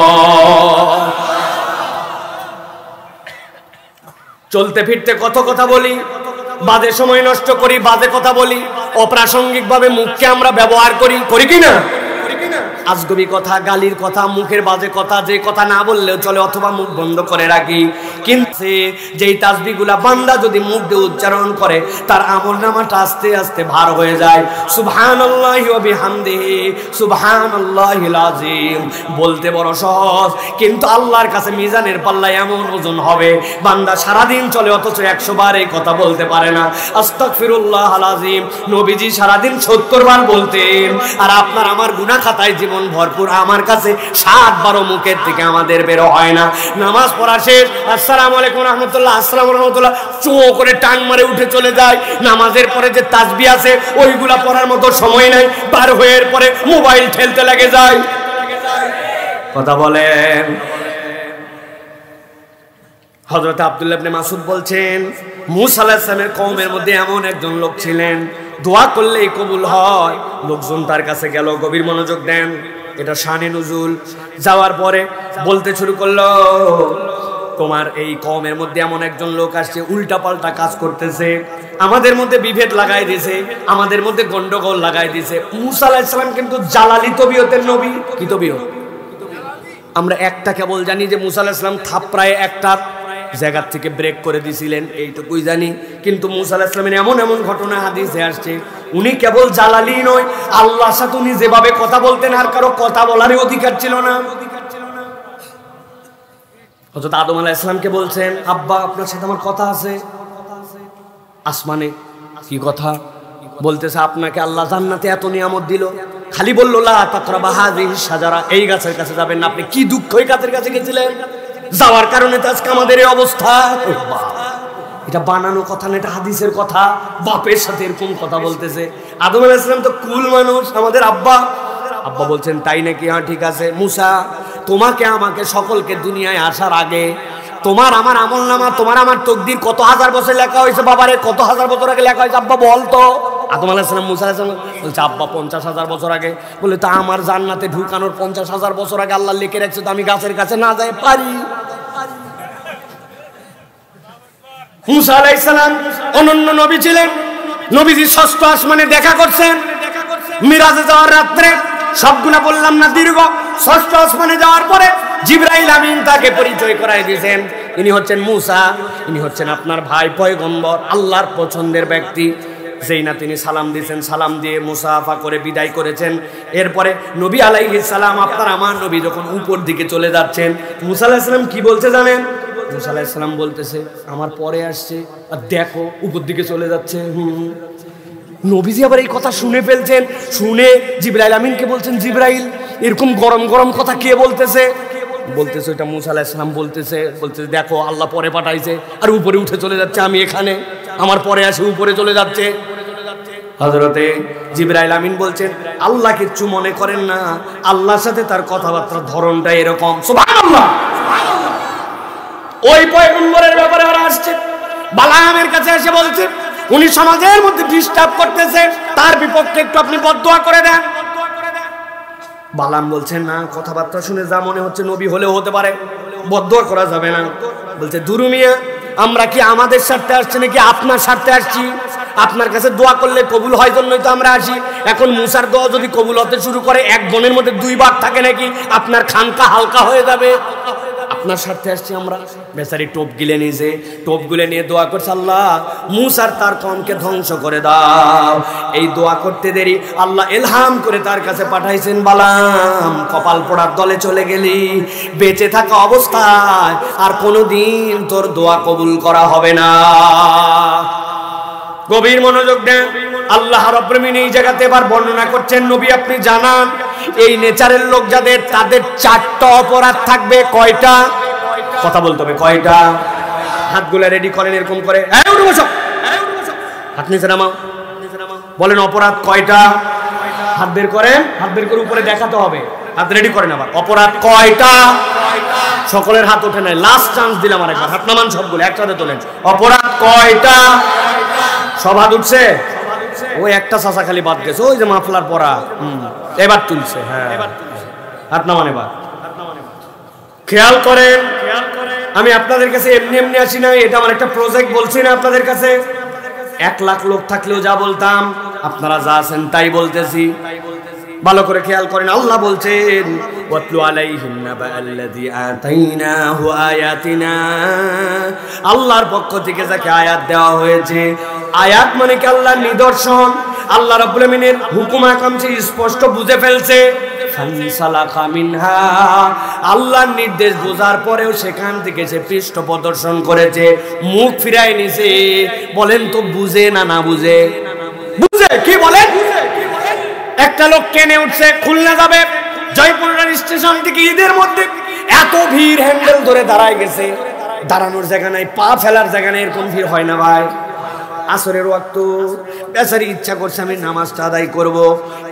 S1: চলতে ফিরতে কত কথা বলি, বাজে সময় নষ্ট করি, বাজে কথা বলি, অপ্রাসঙ্গিক ভাবে মুখকে আমরা ব্যবহার করি, করি কিনা? আজগবি কথা, গালির কথা, মুখের বাজে কথা, যে কথা না বললেও চলে, অথবা মুখ বন্ধ করে রাখি। কিন্তু যেই তাসবিহগুলা বান্দা যদি মুখ দিয়ে উচ্চারণ করে, তার আমলনামাটা আস্তে আস্তে ভার হয়ে যায়। সুবহানাল্লাহি ওয়া বিহামদিহি সুবহানাল্লাহিল আযীম বলতে বড় সহজ, কিন্তু আল্লাহর কাছে মিজানের পাল্লায় এমন ওজন হবে, বান্দা সারাদিন চলে অথচ 100 বার এই কথা বলতে পারে না। আস্তাগফিরুল্লাহাল আযীম নবীজি সারাদিন 70 বার বলতেন, আর আপনার আমার গুনাহ খাতায় জীবন ভরপুর, আমার কাছে 7-12 মুখের থেকে আমাদের বের হয় না। নামাজ পড়া শেষ, আসসালামু আলাইকুম রাহমাতুল্লাহ, আসসালামু রাহমাতুল্লাহ, চো করে টাং মারে উঠে চলে যায়। নামাজের পরে যে তাসবিহ আছে ওইগুলা পড়ার মতো সময় নাই, পার হয়ে পরে মোবাইল ঠেলতে লাগে যায়। কথা বলেন। হযরত আব্দুল্লাহ ইবনে মাসউদ বলছেন, মূসা আলাইহিস সালামের কওমের মধ্যে এমন একজন লোক ছিলেন, দোয়া করলেই কবুল হয়। লোকজন তার কাছে গেল, গভীর মনোযোগ দেন, এটা শানে নুজুল। যাওয়ার পরে বলতে শুরু করলো, তোমার এই কওমের মধ্যে এমন একজন লোক আসছে, উল্টা পাল্টা কাজ করতেছে, আমাদের মধ্যে বিভেদ লাগাই দিয়েছে, আমাদের মধ্যে গন্ডগোল লাগাই দিয়েছে। মূসা আলাইহিস সালাম কিন্তু জালালি তবিয়তের নবী। কি তবিয়ত? আমরা একটা কেবল জানি যে মূসা আলাইহিস সালাম থাপড়ায় একটা জায়গা থেকে ব্রেক করে দিয়েছিলেন, এইটুকুই জানি। কিন্তু মূসা আলাইহিস সালামের এমন এমন ঘটনা হাদিসে আসছে, উনি কেবল জালালি নয়, আল্লাহর সাথে উনি যেভাবে কথা বলতেন আর কারো কথা বলারই অধিকার ছিল না। হযরত আদম আলাইহিস সালামকে বলছেন, আব্বা আপনার সাথে আমার কথা আছে আসমানে। কি কথা? বলতেছে, আপনাকে আল্লাহ জান্নাতে এত নিয়ামত দিল, খালি বলল লা তাকরাবা হাযিহিস শাজারা, এই গাছের কাছে যাবেন না। আপনি কি দুঃখ এই গাছের কাছে গেছিলেন, যাওয়ার কারণে তো আজকে আমাদের এই অবস্থা। এটা বানানো কথা না, এটা হাদিসের কথা। বাপের সাথে এরকম কথা বলতেছে। আদম আলাইহিস সালাম তো কুল মানুষ, আমাদের আব্বা। আব্বা বলছেন, তাই নাকি? হ্যাঁ ঠিক আছে। মূসা, তোমাকে আমাকে সকলকে দুনিয়ায় আসার আগে তোমার আমার আমলনামা, তোমার আমার তকদির কত হাজার বছর লেখা হয়েছে? বাবারে, কত হাজার বছর আগে লেখা হয়েছে? আব্বা বলতো। আদম আলাইহিস সালাম মূসা আলাইহিস সালাম বলছে, আব্বা 50,000 বছর আগে। বলে, তা আমার জান্নাতে ঢুকানোর 50,000 বছর আগে আল্লাহ লিখে রাখছে, তো আমি গাছের কাছে না যাই পারি? মূসা আলাইহিস সালাম অনন্য নবী ছিলেন। নবীজি ষষ্ঠ আসমানে দেখা করছেন মিরাজে যাওয়ার রাত্রে। সবগুলা বললাম না দীর্ঘ। ষষ্ঠ আসমানে যাওয়ার পরে জিবরাইল আমিন তাকে পরিচয় করায় দিয়েছেন, ইনি হচ্ছেন মূসা, ইনি হচ্ছেন আপনার ভাই পয়গম্বর, আল্লাহর পছন্দের ব্যক্তি। যেই না তিনি সালাম দিয়েছেন, সালাম দিয়ে মুসাফা করে বিদায় করেছেন। এরপরে নবী আলাইহিস সালাম, আপনার আমার নবী যখন উপর দিকে চলে যাচ্ছেন, মূসা আলাইহিস সালাম কি বলছে জানেন? মূসা আলাইহিস সালাম বলতেছে, আমার পরে আসছে, আর দেখো উপর দিকে চলে যাচ্ছে। নবীজি আবার এই কথা শুনে ফেলছেন। শুনে জিবরাইল আমিনকে বলছেন, জিবরাইল এরকম গরম গরম কথা কে বলতেছে? বলতেছে, এটা মূসা আলাইহিস সালাম বলতেছে দেখো আল্লাহ পরে পাঠাইছে, আর উপরে উঠে চলে যাচ্ছে, আমি এখানে, আমার পরে আসে উপরে চলে যাচ্ছে। হযরতে জিবরাইল আমিন বলছেন, আল্লাহ কিচ্ছু মনে করেন না, আল্লাহর সাথে তার কথাবার্তার ধরনটা এরকম। সুবহানাল্লাহ। ওই পয়গম্বরের ব্যাপারে ওরা আসছে, বালামের কাছে এসে বলছে, উনি সমাজের মধ্যে ডিস্টার্ব করতেছে, তার বিপক্ষে একটু আপনি বদদোয়া করে দেন। বালাম বলছেন, না, কথাবার্তা শুনে যা মনে হচ্ছে নবী হলেও হতে পারে, বদদোয়া করা যাবে না। বলছে, দুরু মিয়া, আমরা কি আমাদের স্বার্থে আসছি নাকি আপনার স্বার্থে আসছি? আপনার কাছে দোয়া করলে কবুল হয় জন্যই তো আমরা আসি। এখন মুসার দোয়া যদি কবুল হতে শুরু করে, এক গণের মধ্যে 2 বার থাকে নাকি? আপনার খানকা হালকা হয়ে যাবে। আপনার স্বার্থে আসছি আমরা। বেচারি টোপ গিলে নিয়েছে, টোপ গুলে নিয়ে দোয়া করছে, আল্লাহ মুসার তার কওমকে ধ্বংস করে দাও। এই দোয়া করতে দেরি আল্লাহ ইলহাম করে তার কাছে পাঠাইছেন, বালাম কপাল পোড়ার দলে চলে গেলি, বেঁচে থাকা অবস্থায় আর কোনোদিন তোর দোয়া কবুল করা হবে না। গভীর মনোযোগ দেন। আল্লাহ রাব্বুল আলামিন এই জায়গাতে এবার বর্ণনা করছেন, নবী আপনি জানান এই নেচারের লোক যাদের, তাদের 4টা অপরাধ থাকবে। কয়টা? কথা বলতে হবে, কয়টা? হাতগুলো রেডি করেন এরকম করে, হাত নিচে নামাও, বলেন অপরাধ কয়টা? হাত বের করেন, হাত বের করে উপরে দেখাতে হবে, হাত রেডি করেন। আবার অপরাধ কয়টা? সকলের হাত ওঠে নাই, লাস্ট চান্স দিলাম আরেকবার, হাত নামান সবগুলো একসাথে তোলেন। অপরাধ কয়টা? সব হাত উঠছে? ওই একটা চাচা খালি বাদ গেছে, ওই যে মাফলার পরা, এবার তুলছে। হ্যাঁ, হাত নামান এবার। খেয়াল করেন, আমি আপনাদের কাছে এমনি এমনি আসি না, এটা আমার একটা প্রজেক্ট বলছি না আপনাদের কাছে। 1 লাখ লোক থাকলেও যা বলতাম, আপনারা যা আছেন তাই বলতেছি। ভালো করে খেয়াল করেন, আল্লাহ বলছেন ওয়াতলু আলাইহিম নাবাআল্লাযী আতাইনাহু আয়াতিনা। আল্লাহর পক্ষ থেকে যাকে আয়াত দেওয়া হয়েছে, আয়াত মানে কি? আল্লাহর নিদর্শন, আল্লাহ রাব্বুল আমিনের হুকুম আহকাম সে স্পষ্ট বুঝে ফেলছে। ফানসালাখা মিনহা, আল্লাহর নির্দেশ বোঝার পরেও সেখান থেকে সে পৃষ্ঠ প্রদর্শন করেছে, মুখ ফিরায় নিছে। বলেন তো বুঝে না না বুঝে? বুঝে। কি বলেন? একটা লোক ট্রেনে উঠছে, খুলনা যাবে, জয়পুর স্টেশন থেকে ঈদের মধ্যে এত ভিড়, হ্যান্ডেল ধরে দাঁড়ায় গেছে, দাঁড়ানোর জায়গা নাই, পা ফেলার জায়গা নাই। এরকম ভিড় হয় না ভাই? আসরের ওয়াক্ত, বেচারি ইচ্ছা করছে আমি নামাজটা আদায় করব,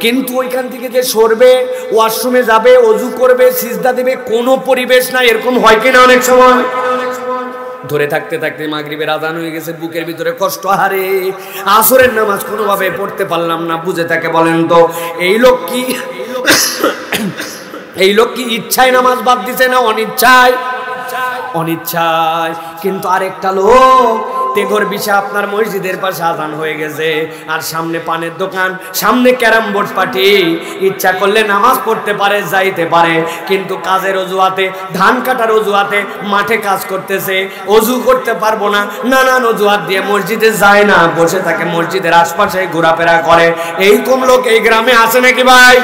S1: কিন্তু ওইখান থেকে যে সরবে, ওয়াশরুমে যাবে, ওযু করবে, সিজদা দেবে, কোনো পরিবেশ নাই। এরকম হয় কিনা? অনেক সময় ধরে থাকতে থাকতে মাগরিবের আযান হয়ে গেছে, বুকের ভিতরে কষ্ট, হারে আসরের নামাজ কোনোভাবে পড়তে পারলাম না। বুঝে থাকে? বলেন তো এই লোক কি এই লোক কি ইচ্ছায় নামাজ বাদ দিছে না অনিচ্ছায়? অনিচ্ছায়। কিন্তু আরেকটা লোক তেঘর বিষা, আপনার মসজিদের পাশে আযান হয়ে গেছে, আর সামনে পানের দোকান, সামনে ক্যারাম বোর্ড পার্টি, ইচ্ছা করলে নামাজ পড়তে পারে, যাইতে পারে, কিন্তু কাজের অজুহাতে, ধান কাটার অজুহাতে মাঠে কাজ করতেছে, অজু করতে পারবো না, নানান অজুহাত দিয়ে মসজিদে যায় না, বসে থাকে মসজিদের আশপাশে ঘোরাফেরা করে। এইরকম লোক এই গ্রামে আছে নাকি ভাই?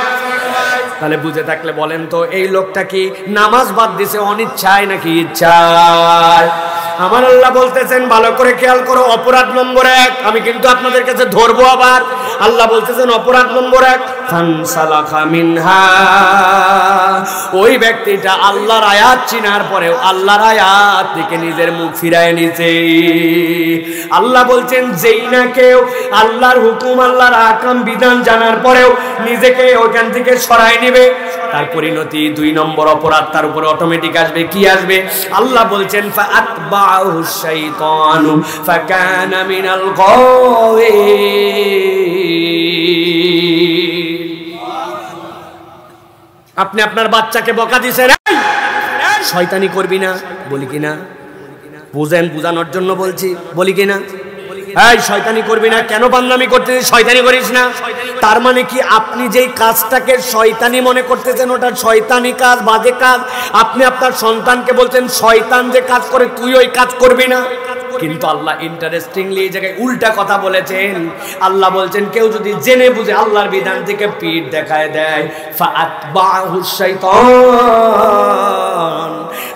S1: তাহলে বুঝে থাকলে বলেন তো এই লোকটা কি নামাজ বাদ দিছে অনিচ্ছায় নাকি ইচ্ছায়? আমার আল্লাহ বলতেছেন, ভালো করে খেয়াল করো, অপরাধ নম্বর 1, আমি কিন্তু আপনাদের কাছে ধরবো আবার। আল্লাহ বলতেছেন অপরাধ নম্বর 1, ফানসালাখা মিনহা, ওই ব্যক্তিটা আল্লাহর আয়াত চিনার পরেও আল্লাহর আয়াত থেকে নিজের মুখ ফিরায় নিছে। আল্লাহ বলছেন যেই না কেউ আল্লাহর হুকুম, আল্লাহর আহকাম বিধান জানার পরেও নিজেকে ওখান থেকে সরায় নেবে, তার পরিণতি 2 নম্বর অপরাধ তার উপরে অটোমেটিক আসবে। কি আসবে? আল্লাহ বলছেন ফাআতবাহু শাইতানু ফাকানা মিনাল গাওয়িন। আপনি আপনার বাচ্চাকে বকা দিছেন, শয়তানি করবি না, বলি কিনা? বুঝেন, বুঝানোর জন্য বলছি, বলি কিনা? এই শয়তানি করবি না, কেন বান্দামি করতেছিস? শয়তানি করিস না। তার মানে কি আপনি যেই কাজটাকে শয়তানি মনে করতেছেন ওটা শয়তানি কাজ, বাজে কাজ। আপনি আপনার সন্তানকে বলছেন শয়তান যে কাজ করে তুই ওই কাজ করবি না। কিন্তু আল্লাহ ইন্টারেস্টিংলি এই জায়গায় উল্টা কথা বলেছেন। আল্লাহ বলছেন কেউ যদি জেনে বুঝে আল্লাহর বিধান থেকে পিঠ দেখায় দেয়, ফাআতবাহু শাইতান,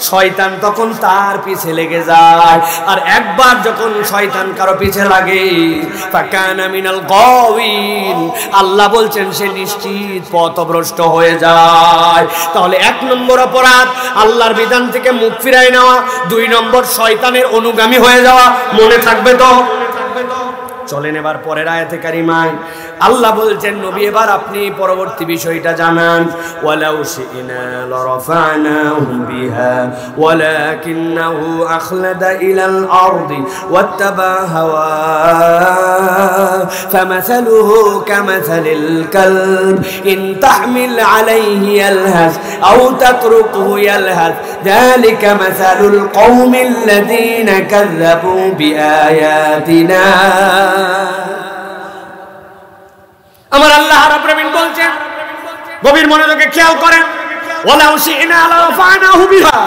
S1: শয়তান তখন তার পিছে লেগে যায়। আর একবার যখন শয়তান কারো পিছে লাগে, ফাকানা মিনাল গাওয়িন, আল্লাহ বলছেন সে নিশ্চিত পথভ্রষ্ট হয়ে যায়। তাহলে 1 নম্বর অপরাধ আল্লাহর বিধান থেকে মুখ ফিরায় নেওয়া, 2 নম্বর শয়তানের অনুগামী হয়ে যাওয়া। মনে থাকবে তো? চলেন এবার পরের আয়াতে কারিমায় আল্লাহ বলছেন, নবী এবার আপনি পরবর্তী বিষয়টা জানান। ওয়ালাউ শি'না লারাফা'নাহু বিহা ওয়ালাকিন্নাহু আখলাদা ইলাল আরদি ওয়াত্তাবা হাওয়া ফামাসালুহু কামাসালিল কালব ইন তাহমিল আলাইহি ইয়ালহাস আও তাতরুকহু ইয়ালহাস যালিকা মাসালুল কওমিল্লাযীনা কাযযাবু বিআয়াতিনা। আমার আল্লাহ রাব্বুল আলামিন বলছেন, গভীর মনোযোগে খেয়াল করেন, ওয়ালাউ শি'না লারাফা'নাহু বিহা,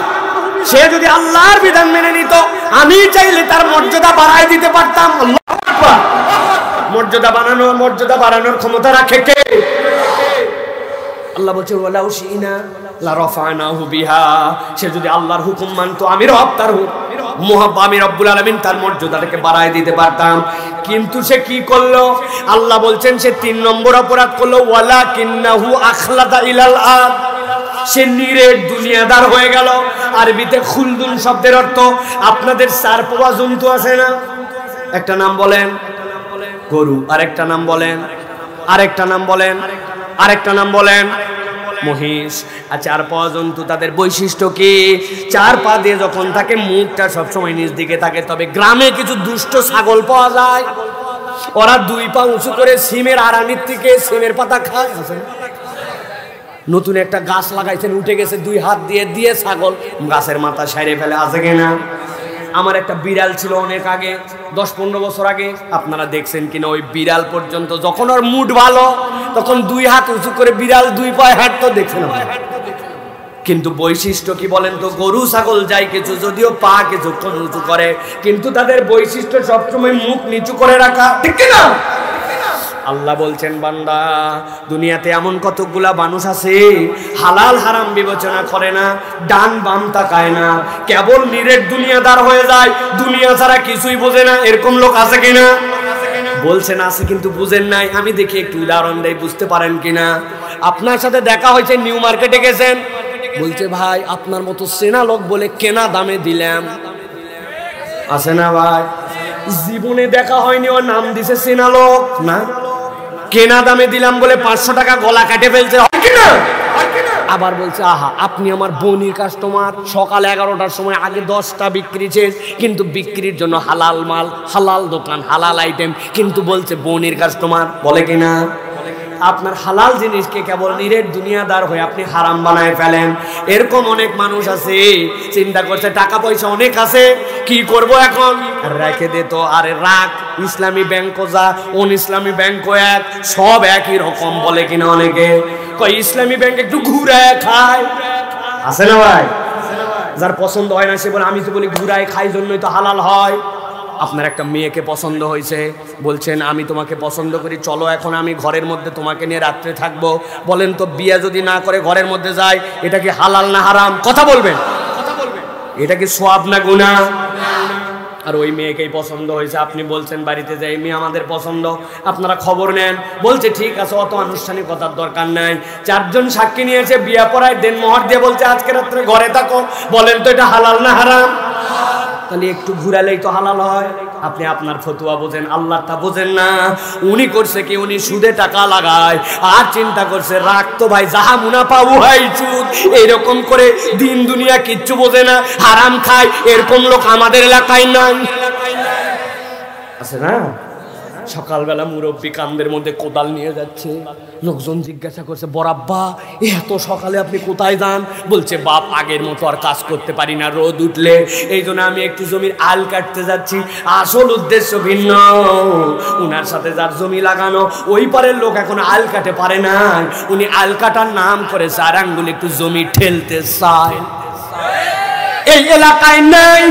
S1: সে যদি আল্লাহর বিধান মেনে নিত আমি চাইলে তার মর্যাদা বাড়ায় দিতে পারতাম। আল্লাহু আকবার। মর্যাদা বাড়ানোর ক্ষমতা রাখে কে? আল্লাহ বলছে ওয়ালাউ শি'না লারাফা'নাহু বিহা, সে যদি আল্লাহর হুকুম মানতো, আমি রব তার আমি রব্বুল আলামিন তার মর্যাদাটাকে বাড়ায় দিতে পারতাম, কিন্তু সে কি করলো? আল্লাহ বলছেন সে 3 নম্বর অপরাধ করলো, ওয়ালাকিন্নাহু আখলাদা ইলাল আরদ, সে নিরেট দুনিয়াদার হয়ে গেল। আরবিতে খুলদুন শব্দের অর্থ, আপনাদের 4 পাওয়া জন্তু আছে না? একটা নাম বলেন গরু, আরেকটা নাম বলেন, আরেকটা নাম বলেন, আরেকটা নাম বলেন মহিষ। আর 4 পাওয়া জন্তু, তাদের বৈশিষ্ট্য কি? 4 পা দিয়ে যখন থাকে মুখটা সবসময় নিচ দিকে থাকে। তবে গ্রামে কিছু দুষ্ট ছাগল পাওয়া যায়, ওরা 2 পা উঁচু করে সিমের আড়ানির থেকে সিমের পাতা খায়। নতুন একটা গাছ লাগাইছেন, উঠে গেছে 2 হাত দিয়ে দিয়ে ছাগল গাছের মাথা সাইরে ফেলে, আছে কিনা? আমার একটা বিড়াল ছিল অনেক আগে, 10-15 বছর আগে, আপনারা দেখছেন কিনা ওই বিড়াল পর্যন্ত যখন ওর মুড ভালো তখন 2 হাত উঁচু করে বিড়াল 2 পায়ে হাঁটতো, দেখছেন? কিন্তু বৈশিষ্ট্য কি বলেন তো? গরু ছাগল যাই কিছু, যদিও পা কিছুক্ষণ উঁচু করে, কিন্তু তাদের বৈশিষ্ট্য সবসময় মুখ নিচু করে রাখা, ঠিক কিনা? আল্লাহ বলছেন, বান্দা দুনিয়াতে এমন কতগুলা মানুষ আছে হালাল হারাম বিবেচনা করে না, ডান বাম তাকায় না, কেবল নিরেট দুনিয়াদার হয়ে যায়, দুনিয়া ছাড়া কিছুই বোঝে না। এরকম লোক আছে কিনা? বলছেন আছে, কিন্তু বুঝেন নাই। আমি দেখি একটু উদাহরণ দেই, বুঝতে পারেন কিনা। আপনার সাথে দেখা হয়েছে, নিউ মার্কেটে গেছেন, বলছে ভাই আপনার মতো চেনা লোক বলে কেনা দামে দিলাম, আছে না ভাই? জীবনে দেখা হয়নি, ওর নাম দিছে চেনা লোক, না কেনা দামে দিলাম বলে 500 টাকা গলা কাটে ফেলছে, হয় কিনা? আবার বলছে আহা আপনি আমার বোনের কাস্টমার, সকাল 11টার সময় আগে 10টা বিক্রি শেষ, কিন্তু বিক্রির জন্য হালাল মাল, হালাল দোকান, হালাল আইটেম, কিন্তু বলছে বোনের কাস্টমার, বলে কিনা? আপনার হালাল জিনিসকে কেবল নিরেট দুনিয়াদার হয়ে আপনি হারাম বানায় ফেলেন। এরকম অনেক মানুষ আছে, চিন্তা করছে টাকা পয়সা অনেক আছে, কি করব এখন? রেখে দে তো। আরে রাখ, ইসলামী ব্যাংকও যা, অন ইসলামী ব্যাংকও এক, সব একই রকম, বলে কিনা অনেকে? কই ইসলামী ব্যাংক একটু ঘুরায় খায়, আছে না ভাই? যার পছন্দ হয় না সে বলে আমি তো বলি ঘুরায় খাই জন্যই তো হালাল হয়। আপনার একটা মেয়েকে পছন্দ হয়েছে, বলছেন আমি তোমাকে পছন্দ করি, চলো এখন আমি ঘরের মধ্যে তোমাকে নিয়ে রাত্রে থাকবো। বলেন তো বিয়ে যদি না করে ঘরের মধ্যে যায়, এটা কি হালাল না হারাম? কথা বলবেন। এটা কি সওয়াব না গুনাহ? আর ওই মেয়েকেই পছন্দ হয়েছে, আপনি বলছেন বাড়িতে যাই মেয়ে আমাদের পছন্দ, আপনারা খবর নেন, বলছে ঠিক আছে অত আনুষ্ঠানিকতার দরকার নাই। 4 জন সাক্ষী নিয়েছে, বিয়ে পড়ায় দেন মোহর দিয়ে বলছে আজকে রাত্রে ঘরে থাকো। বলেন তো এটা হালাল না হারাম? তাহলে একটু ঘুরালেই তো হালাল হয়। আপনি আপনার ফতুয়া বোঝেন, আল্লাহটা বোঝেন না। উনি করছে কি, উনি সুদে টাকা লাগায় আর চিন্তা করছে রাখ তো ভাই, যাহা মুনাফা উহাই সুদ। এইরকম করে দিন দুনিয়া কিচ্ছু বোঝে না, হারাম খায়। এরকম লোক আমাদের এলাকায় নাই, আছে না? সকালবেলা মুরব্বী কান্দের মধ্যে কোদাল নিয়ে যাচ্ছে, লোকজন জিজ্ঞাসা করছে বরাব্বা এত সকালে আপনি কোথায় যান? বলছে বাপ আগের মতো আর কাজ করতে পারি না, রোদ উঠলে, এই জন্য আমি একটু জমির আল কাটতে যাচ্ছি। আসল উদ্দেশ্য ভিন্ন। উনার সাথে যার জমি লাগানো ওই পারের লোক এখন আল কাটে পারে না, উনি আল কাটার নাম করে 4 আঙ্গুল একটু জমি ঠেলতে চায়। এই এলাকায় নাই।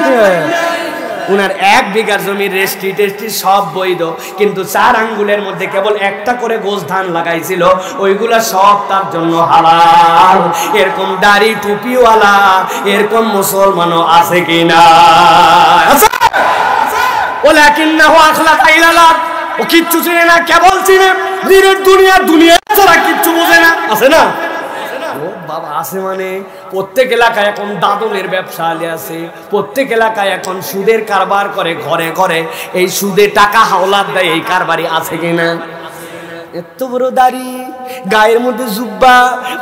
S1: উনার 1 বিঘার জমির রেস্ট্রি টেস্ট্রি সব বৈধ, কিন্তু 4 আঙ্গুলের মধ্যে কেবল একটা করে গোছ ধান লাগাইছিল, ওইগুলা সব তার জন্য হালাল। এরকম দাড়ি টুপিওয়ালা এরকম মুসলমানও আছে কিনা? ওয়ালাকিন্নাহু আখলাকা ইলাল আরদ, ও কিচ্ছু চিনে না, কেবল চিনে দিনের দুনিয়া, দুনিয়া ছাড়া কিচ্ছু বোঝে না, আছে না? ও বাবা আছে মানে প্রত্যেক এলাকায় এখন দাদনের ব্যবসা আছে, প্রত্যেক এলাকায় এখন সুদের কারবার করে, ঘরে ঘরে এই সুদে টাকা হাওলাত দেয়, এই কারবারি আছে কিনা? এত বড় দাড়ি, গায়ের মধ্যে জুব্বা,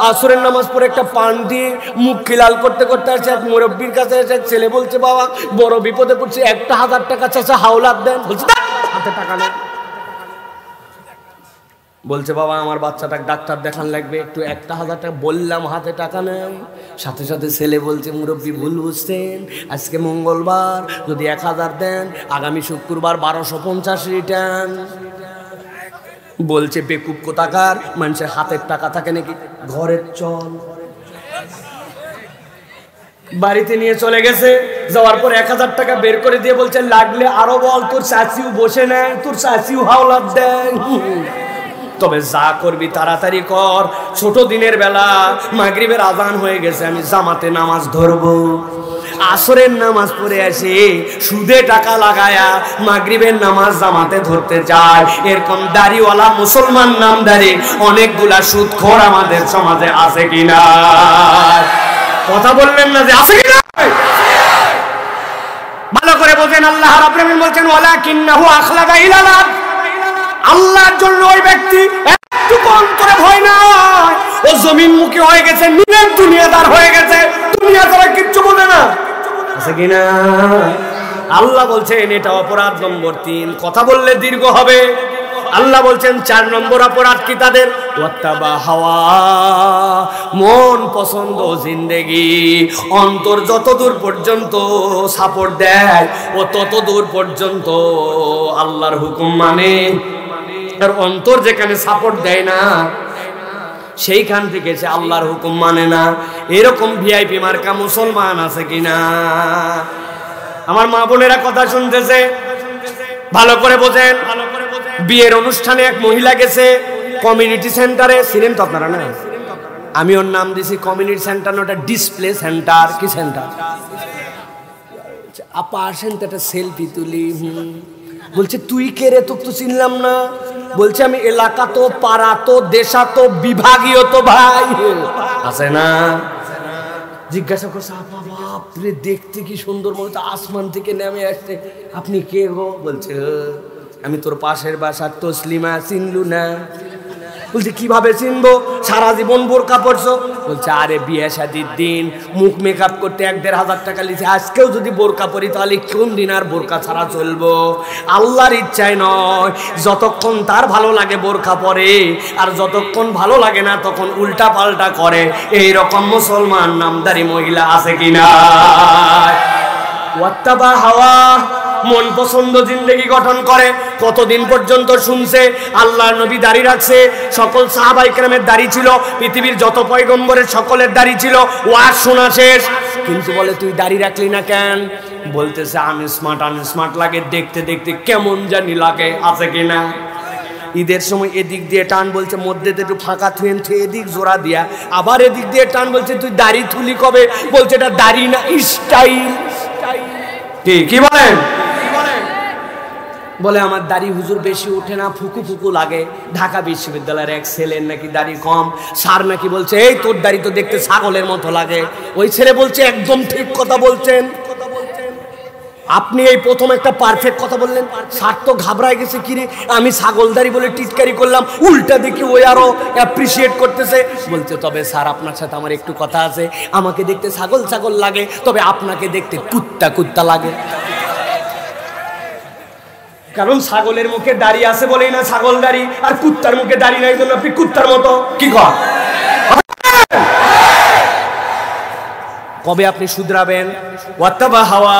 S1: আসরের নামাজ পড়ে একটা পান দিয়ে মুখ খিলাল করতে করতে আসছে এক মুরব্বীর কাছে। এসে ছেলে বলছে বাবা বড় বিপদে পড়ছে, 1000 টাকা চাচা হাওলাত দেন। বলছে হাতে টাকা নেই। বলছে বাবা আমার বাচ্চাটাকে ডাক্তার দেখান লাগবে, একটু 1000 টাকা। বললাম হাতে টাকা নেই। সাথে সাথে ছেলে বলছে মুরব্বী ভুল বুঝছেন, আজকে মঙ্গলবার, যদি 1000 দেন আগামী শুক্রবার 1250 রিটার্ন। বলছে বেকুব কোথাকার, মানুষের হাতের টাকা থাকে নাকি? ঘরের চল। বাড়িতে নিয়ে চলে গেছে, যাওয়ার পর 1000 টাকা বের করে দিয়ে বলছে লাগলে আরো বল, তোর চাচিও বসে নেয়, তোর চাচিও হাওলাত দেয়। তবে যা করবি তাড়াতাড়ি কর, ছোট দিনের বেলা মাগরিবের আজান হয়ে গেছে, আমি জামাতে নামাজ ধরবো। আসরের নামাজ পড়ে আসে, সুদে টাকা লাগায়া মাগরিবের নামাজ জামাতে ধরতে যায়। এরকম দাড়িওয়ালা মুসলমান নামধারী অনেকগুলা সুদখোর আমাদের সমাজে আছে কিনা? কথা বললেন না যে আছে কিনা? ভালো করে বোঝেন। আল্লাহ রাব্বুল আলামিন বলছেন ওয়ালাকিন্নাহু আখলাদা ইলাল্লাহ, আল্লাহর জন্য ওই ব্যক্তি একটু অন্তরে ভয় নাই, ও জমিনমুখী হয়ে গেছে, নিজের দুনিয়াদার হয়ে গেছে, দুনিয়া তারা কিচ্ছু বোঝে না। আছে কিনা? আল্লাহ বলছেন এটা অপরাধ নম্বর 3। কথা বললে দীর্ঘ হবে। আল্লাহ বলছেন 4 নম্বর অপরাধ কি তাদের? ওয়াত্তাবা হাওয়া, মন পছন্দ জিন্দেগি। অন্তর যতদূর পর্যন্ত সাপোর্ট দেয় ও ততদূর পর্যন্ত আল্লাহর হুকুম মানে। আর অন্তর যেখানে সাপোর্ট দেয় না সেইখান থেকে সে আল্লাহর হুকুম মানে না। এরকম ভিআইপি মার্কা মুসলমান আছে কিনা? আমার মা বোনেরা কথা শুনতেছে, ভালো করে বোঝেন। বিয়ের অনুষ্ঠানে এক মহিলা গেছে কমিউনিটি সেন্টারে। ছিলেন তো আপনারা না? আমি ওর নাম দিছি কমিউনিটি সেন্টার, ওটা ডিসপ্লে সেন্টার। কি সেন্টার? আপা আসেন তো একটা সেলফি তুলি। বলছে তুই কে রে? তোকে তো চিনলাম না। বলছে আমি এলাকা তো, পাড়া তো, দেশা তো, বিভাগীয় তো ভাই আছে না। জিজ্ঞাসা করছে আপা বাপরে দেখতে কি সুন্দর, মনে তো আসমান থেকে নেমে আসছে। আপনি কে গো? বলছে আমি তোর পাশের বাসার তসলিমা, চিনলু না? বলছে কিভাবে চিনবো, সারা জীবন বোরকা পরছো? বলছে আরে বিয়ে শাদির দিন মুখ মেকআপ করতে 1-1.5 টাকা লিছে, আজকেও যদি বোরকা পরি তাহলে কোন দিন আর বোরকা ছাড়া চলবো? আল্লাহর ইচ্ছায় নয়, যতক্ষণ তার ভালো লাগে বোরকা পরে, আর যতক্ষণ ভালো লাগে না তখন উল্টা পাল্টা করে। এইরকম মুসলমান নামদারি মহিলা আছে কিনা? ওয়াত্তাবা হাওয়া, মন পছন্দ জিন্দেগি গঠন করে। কতদিন পর্যন্ত শুনছে আল্লাহর নবী দাড়ি রাখছে, সকল সাহাবায়ে কেরামের দাড়ি ছিল, পৃথিবীর যত পয়গম্বরের সকলের দাড়ি ছিল, ওয়াজ শোনা শেষ। কিন্তু বলে তুই দাড়ি রাখলি না কেন? বলতেছে আনস্মার্ট লাগে, দেখতে দেখতে কেমন জানি লাগে। আছে কিনা? ঈদের সময় এদিক দিয়ে টান, বলছে মধ্যে একটু ফাঁকা থুয়েন, এদিক জোড়া দিয়া, আবার এদিক দিয়ে টান, বলছে তুই দাড়ি তুলি কবে? বলছে এটা দাড়ি না, স্টাইল। কি বলেন? বলে আমার দাড়ি হুজুর বেশি ওঠে না, ফুকু ফুকু লাগে। ঢাকা বিশ্ববিদ্যালয়ের এক ছেলের নাকি দাড়ি কম, স্যার নাকি বলছে এই তোর দাড়ি তো দেখতে ছাগলের মতো লাগে। ওই ছেলে বলছে একদম ঠিক কথা বলছেন আপনি, এই প্রথম একটা পারফেক্ট কথা বললেন। স্যার তো ঘাবড়ায় গেছে, কিরে আমি ছাগলদারি বলে টিটকারি করলাম, উল্টা দেখি ওই আরো অ্যাপ্রিসিয়েট করতেছে। বলছে তবে স্যার আপনার সাথে আমার একটু কথা আছে, আমাকে দেখতে ছাগল ছাগল লাগে, তবে আপনাকে দেখতে কুত্তা কুত্তা লাগে। কারণ ছাগলের মুখে দাড়ি আছে বলেই না ছাগল দাড়ি, আর কুত্তার মুখে দাড়ি নাই জন্য আপনি কুত্তার মতো। কি কর? কবে আপনি শুধরাবেন? ওয়াত্তাবা হাওয়া,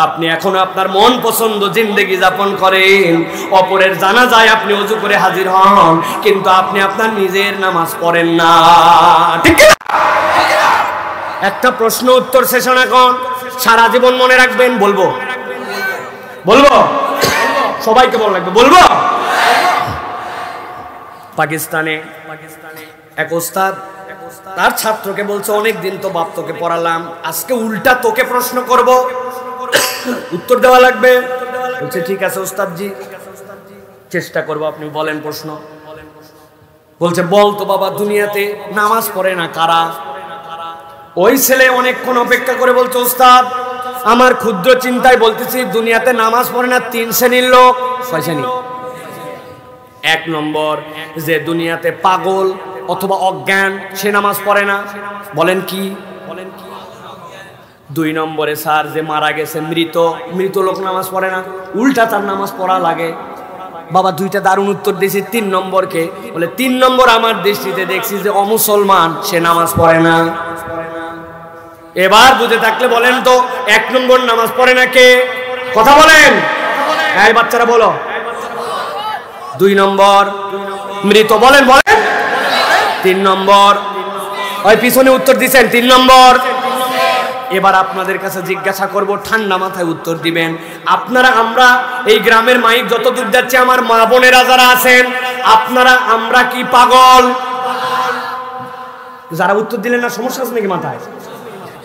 S1: আপনি এখন আপনার মন পছন্দ জিন্দেগি যাপন করেন, অপরের জানাজায় আপনি ওযু করে হাজির হন, কিন্তু আপনি আপনার নিজের নামাজ পড়েন না। ঠিক না? একটা প্রশ্ন উত্তর সেশন এখন সারা জীবন মনে রাখবেন। বলবো সবাইকে বলা লাগবে, বলবো। পাকিস্তানে এক ওস্তাদ তার ছাত্রকে বলছে অনেকদিন তো বাপ তোকে পড়ালাম, আজকে উল্টা তোকে প্রশ্ন করব, উত্তর দেওয়া লাগবে। বলছে ঠিক আছে ওস্তাদজি, চেষ্টা করবো, আপনি বলেন প্রশ্ন। বলছে বল তো বাবা, দুনিয়াতে নামাজ পড়ে না কারা? ওই ছেলে অনেকক্ষণ অপেক্ষা করে বলছে ওস্তাদ আমার ক্ষুদ্র চিন্তায় বলতেছি দুনিয়াতে নামাজ পড়ে না 3 শ্রেণীর লোক। 6 শ্রেণী। 1 নম্বর, যে দুনিয়াতে পাগল অথবা অজ্ঞান, সে নামাজ পড়ে না। বলেন কি? 2 নম্বরে স্যার যে মারা গেছে, মৃত লোক নামাজ পড়ে না, উল্টা তার নামাজ পড়া লাগে। বাবা 2টা দারুণ উত্তর দিয়েছি। 3 নম্বরকে বলে 3 নম্বর আমার দৃষ্টিতে দেখছি যে অমুসলমান, সে নামাজ পড়ে না। এবার বুঝে থাকলে বলেন তো 1 নম্বর নামাজ পড়ে না কে? কথা বলেন, এই বাচ্চারা বলো। 2 নম্বর মৃত, বলেন। 3 নম্বর ওই পিছনে উত্তর দিচ্ছেন 3 নম্বর। এবার আপনাদের কাছে জিজ্ঞাসা করব, ঠান্ডা মাথায় উত্তর দিবেন। আপনারা আমরা এই গ্রামের মাইক যত দূর যাচ্ছে, আমার মা বোনেরা যারা আছেন, আপনারা আমরা কি পাগল? যারা উত্তর দিলেন না সমস্যা আছে নাকি মাথায়?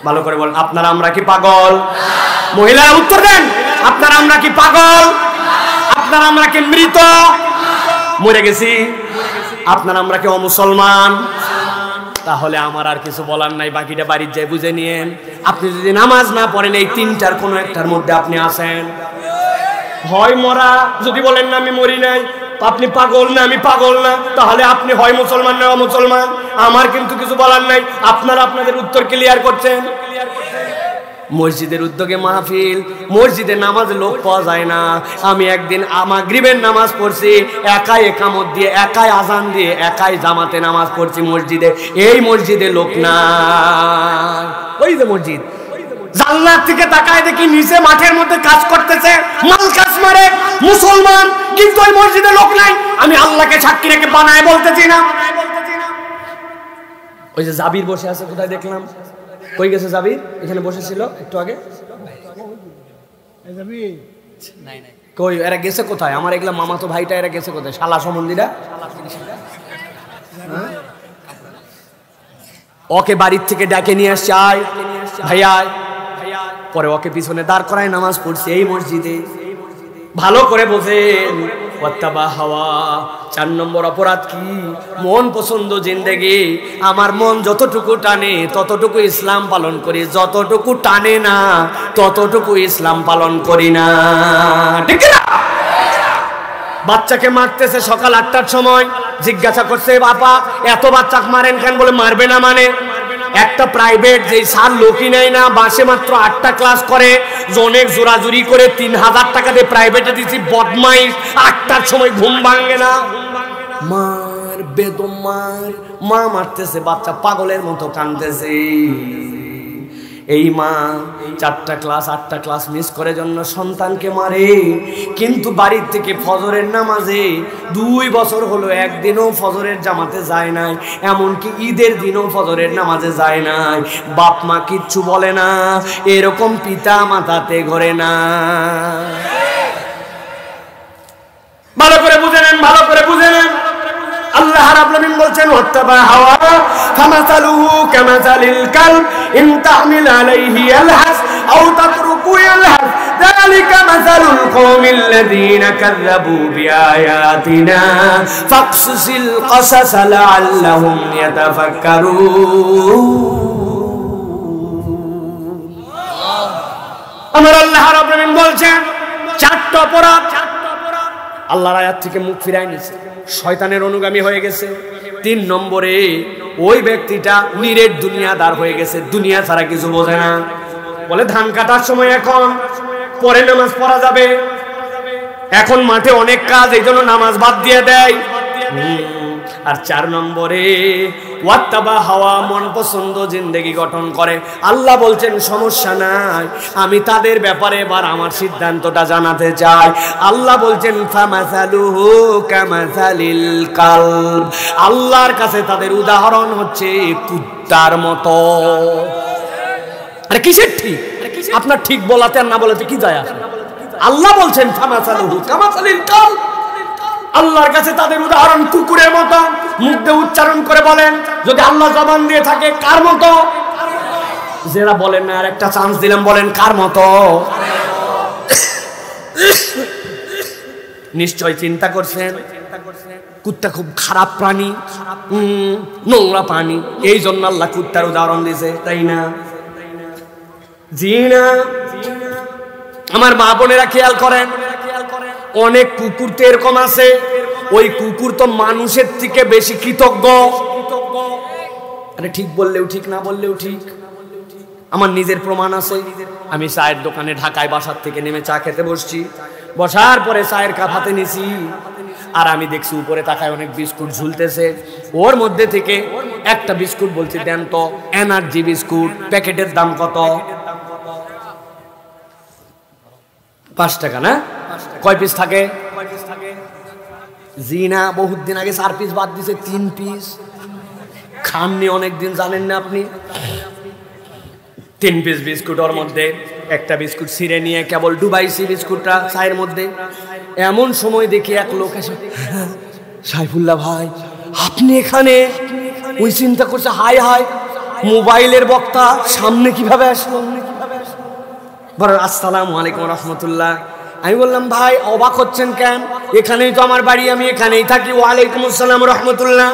S1: ভালো করে বলেন, আপনারা আমরা কি পাগল? মহিলারা উত্তর দেন, আপনারা আমরা কি পাগল? আপনারা আমরা কি মৃত, মরে গেছি? আপনারা আমরা কি অমুসলমান? তাহলে আমার আর কিছু বলার নাই, বাকিটা বাড়ির যাই বুঝে নিয়েন। আপনি যদি নামাজ না পড়েন এই তিনটার কোনো একটার মধ্যে আপনি আছেন। হয় মরা, যদি বলেন না আমি মরি নাই, আপনি পাগল না আমি পাগল না, তাহলে আপনি হয় মুসলমান না অমুসলমান। আমার কিন্তু কিছু বলার নাই, আপনারা আপনাদের উত্তর ক্লিয়ার করছেন। মসজিদের উদ্যোগে মাহফিল, মসজিদে নামাজ লোক পাওয়া যায় না। আমি একদিন মাগরিবের নামাজ পড়ছি, একাই একামত দিয়ে, একাই আজান দিয়ে, একাই জামাতে নামাজ পড়ছি মসজিদে। এই মসজিদে লোক নাই। ওই যে মসজিদ, জান্নাত থেকে তাকায় দেখি নিচে মাঠের মধ্যে কাজ করতেছে, মাল কাজ মারে মুসলমান, কিন্তু ওই মসজিদে লোক নাই। আমি আল্লাহকে সাক্ষী রেখে বানায় বলতেছি না। ওই যে জাবির বসে আছে, কোথায় দেখলাম, কই গেছে জাবির? এখানে বসেছিল একটু আগে। কই এরা গেছে কোথায়? আমার এগুলা মামাতো ভাইটা, এরা গেছে কোথায়? শালা সম্বন্ধীরা। ওকে বাড়ির থেকে ডাকে নিয়ে আসছে, আয় ভাইয়া। পরে ওকে পিছনে দাঁড় করায় নামাজ পড়ছে এই মসজিদে। ভালো করে বোঝেন, ওয়াত্তাবা হাওয়া। 4 নম্বর অপরাধ কি? মন পছন্দ জিন্দেগি। আমার মন যতটুকু টানে ততটুকু ইসলাম পালন করি, যতটুকু টানে না ততটুকু ইসলাম পালন করি না। ঠিক না? বাচ্চাকে মারতেছে সকাল 8টার সময়, জিজ্ঞাসা করছে বাবা এত বাচ্চা মারেন কেন? বলে মারবে না মানে। একটা প্রাইভেট যেই স্যার লোকই নেয় না, মাসে মাত্র 8টা ক্লাস করে, অনেক জোরাজুরি করে 3000 টাকা দিয়ে প্রাইভেটে দিচ্ছি, বদমাইশ। 8টার সময় ঘুম ভাঙে না, মার বেদম মার। মা মারতেছে, বাচ্চা পাগলের মতো কাঁদতেছে। এই মা 8টা ক্লাস মিস করে জন্য সন্তানকে মারে, কিন্তু বাড়ির থেকে ফজরের নামাজে 2 বছর হলো একদিনও ফজরের জামাতে যায় নাই, এমনকি ঈদের দিনও ফজরের নামাজে যায় নাই। বাপ মা কিচ্ছু বলে না, এরকম পিতা মাতাতে ঘরে না। ভালো করে বুঝে নেন, ভালো করে বুঝে নেন। আল্লাহ রাব্বুল আলামিন বলছেন ওয়াত্তাবা হাওয়া ফামাসালুহু কামাসালিল কালব ইন তাহমিল আলাইহি ইয়ালহাস আও তাতরুকু ইয়ালহাস যালিকা মাসালুল কওমিল্লাযীনা কাযযাবু বিআয়াতিনা ফাকসুসিল কাসাস লাআল্লাহুম ইয়াতাফাক্কারুন। আমার আল্লাহ রাব্বুল আলামিন বলছেন 4টা অপরাধ আল্লাহর আয়াত থেকে মুখ ফিরায় নিয়েছে, শয়তানের অনুগামী হয়ে গেছে। 3 নম্বরে ওই ব্যক্তিটা নিরেট দুনিয়াদার হয়ে গেছে, দুনিয়া ছাড়া কিছু বোঝে না। বলে ধান কাটার সময় এখন পরে নামাজ পড়া যাবে, এখন মাঠে অনেক কাজ, এই জন্য নামাজ বাদ দিয়ে দেয়। আর 4 নম্বরে ওয়াত্তাবা হাওয়া, মন পছন্দ জিন্দেগি গঠন করে। আল্লাহ বলছেন সমস্যা নাই, আমি তাদের ব্যাপারে এবার আমার সিদ্ধান্তটা জানাতে চাই। আল্লাহ বলছেন ফামাসালুহু কামাসালিল কালব, আল্লাহর কাছে তাদের উদাহরণ হচ্ছে কুত্তার মতো। আরে কিসের ঠিক? আপনার ঠিক বলাতে আর না বলাতে কি যায় আসে? আল্লাহ বলছেন ফামাসালুহু কামাসালিল কালব, আল্লাহর কাছে তাদের উদাহরণ কুকুরের মতো। মুখ দিয়ে উচ্চারণ করে বলেন, যদি আল্লাহ জবান দিয়ে থাকে কার মতো? যারা বলেন না, আর একটা চান্স দিলাম, বলেন কার মতো? নিশ্চয় চিন্তা করছেন, কুত্তা খুব খারাপ প্রাণী, নোংরা প্রাণী, এই জন্য আল্লাহ কুত্তার উদাহরণ দিয়েছে, তাই না? জি না। আমার মা বোনেরা খেয়াল করেন, অনেক কুকুর তো এরকম আছে, ওই কুকুর তো মানুষের থেকে বেশি কৃতজ্ঞ। আরে ঠিক বললেও ঠিক, না বললেও ঠিক। আমার নিজের প্রমাণ আছে। আমি চায়ের দোকানে ঢাকায় বাসার থেকে নেমে চা খেতে বসছি, বসার পরে চায়ের কাপ হাতে নিছি, আর আমি দেখছি উপরে তাকায় অনেক বিস্কুট ঝুলতেছে। ওর মধ্যে থেকে একটা বিস্কুট বলছি দেন তো, এনার্জি বিস্কুট, প্যাকেটের দাম কত? 5 টাকা না? কয় পিস থাকে? জি না, বহুত দিন আগে 4 পিস বাদ দিছে, 3 পিস খাননি অনেকদিন, জানেন না আপনি? 3 পিস বিস্কুট, ওর মধ্যে একটা বিস্কুট ছিঁড়ে নিয়ে কেবল ডুবাইছি বিস্কুটটা চায়ের মধ্যে। এমন সময় দেখি এক লোক এসে, সাইফুল্লাহ ভাই আপনি এখানে? ওই চিন্তা করছে, হাই হাই মোবাইলের বক্তা সামনে কিভাবে আসলো? বলেন আসসালামু আলাইকুম রাহমাতুল্লাহ। আমি বললাম ভাই অবাক হচ্ছেন কেন? এখানেই তো আমার বাড়ি, আমি এখানেই থাকি। ওয়ালাইকুম আসসালাম রাহমাতুল্লাহ।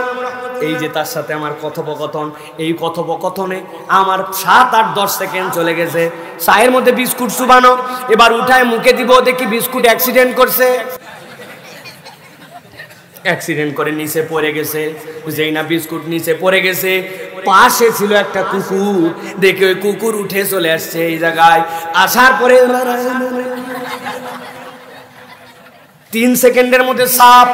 S1: এই যে তার সাথে আমার কথোপকথন, এই কথোপকথনে আমার 7-8-10 সেকেন্ড চলে গেছে। চায়ের মধ্যে বিস্কুট চুবানো, এবার উঠায় মুখে দিব, দেখি বিস্কুট অ্যাক্সিডেন্ট করছে, অ্যাক্সিডেন্ট করে নিচে পড়ে গেছে। যেই না বিস্কুট নিচে পড়ে গেছে, পাশে ছিল একটা কুকুর, দেখে ওই কুকুর উঠে চলে আসছে এই জায়গায়। আসার পরে 3 সেকেন্ডের মধ্যে সাপ।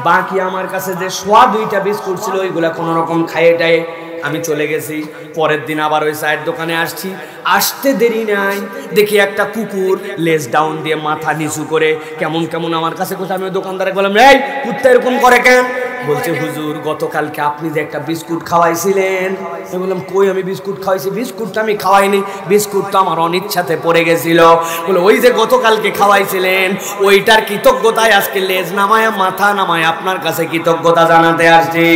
S1: বাকি আমার কাছে যে সোয়া 2টা বিস্কুট ছিল ওইগুলা কোনো রকম খাইয়ে টাইয়ে আমি চলে গেছি। পরের দিন আবার ওই চায়ের দোকানে আসছি, আসতে দেরি নাই, দেখি একটা কুকুর লেজ ডাউন দিয়ে মাথা নিচু করে কেমন কেমন আমার কাছে কোথায়। আমি দোকানদারে বললাম এই কুত্তা এরকম করে কেন? বলছে হুজুর গতকালকে আপনি যে একটা বিস্কুট খাওয়াইছিলেন। আমি বললাম কই আমি বিস্কুট খাওয়াইছি? বিস্কুটটা আমি খাওয়াইনি, বিস্কুটটা আমার অনিচ্ছাতে পড়ে গেছিল। বলে ওই যে গতকালকে খাওয়াইছিলেন ওইটার কৃতজ্ঞতায় আজকে লেজ নামায়া মাথা নামায় আপনার কাছে কৃতজ্ঞতা জানাতে আসছি।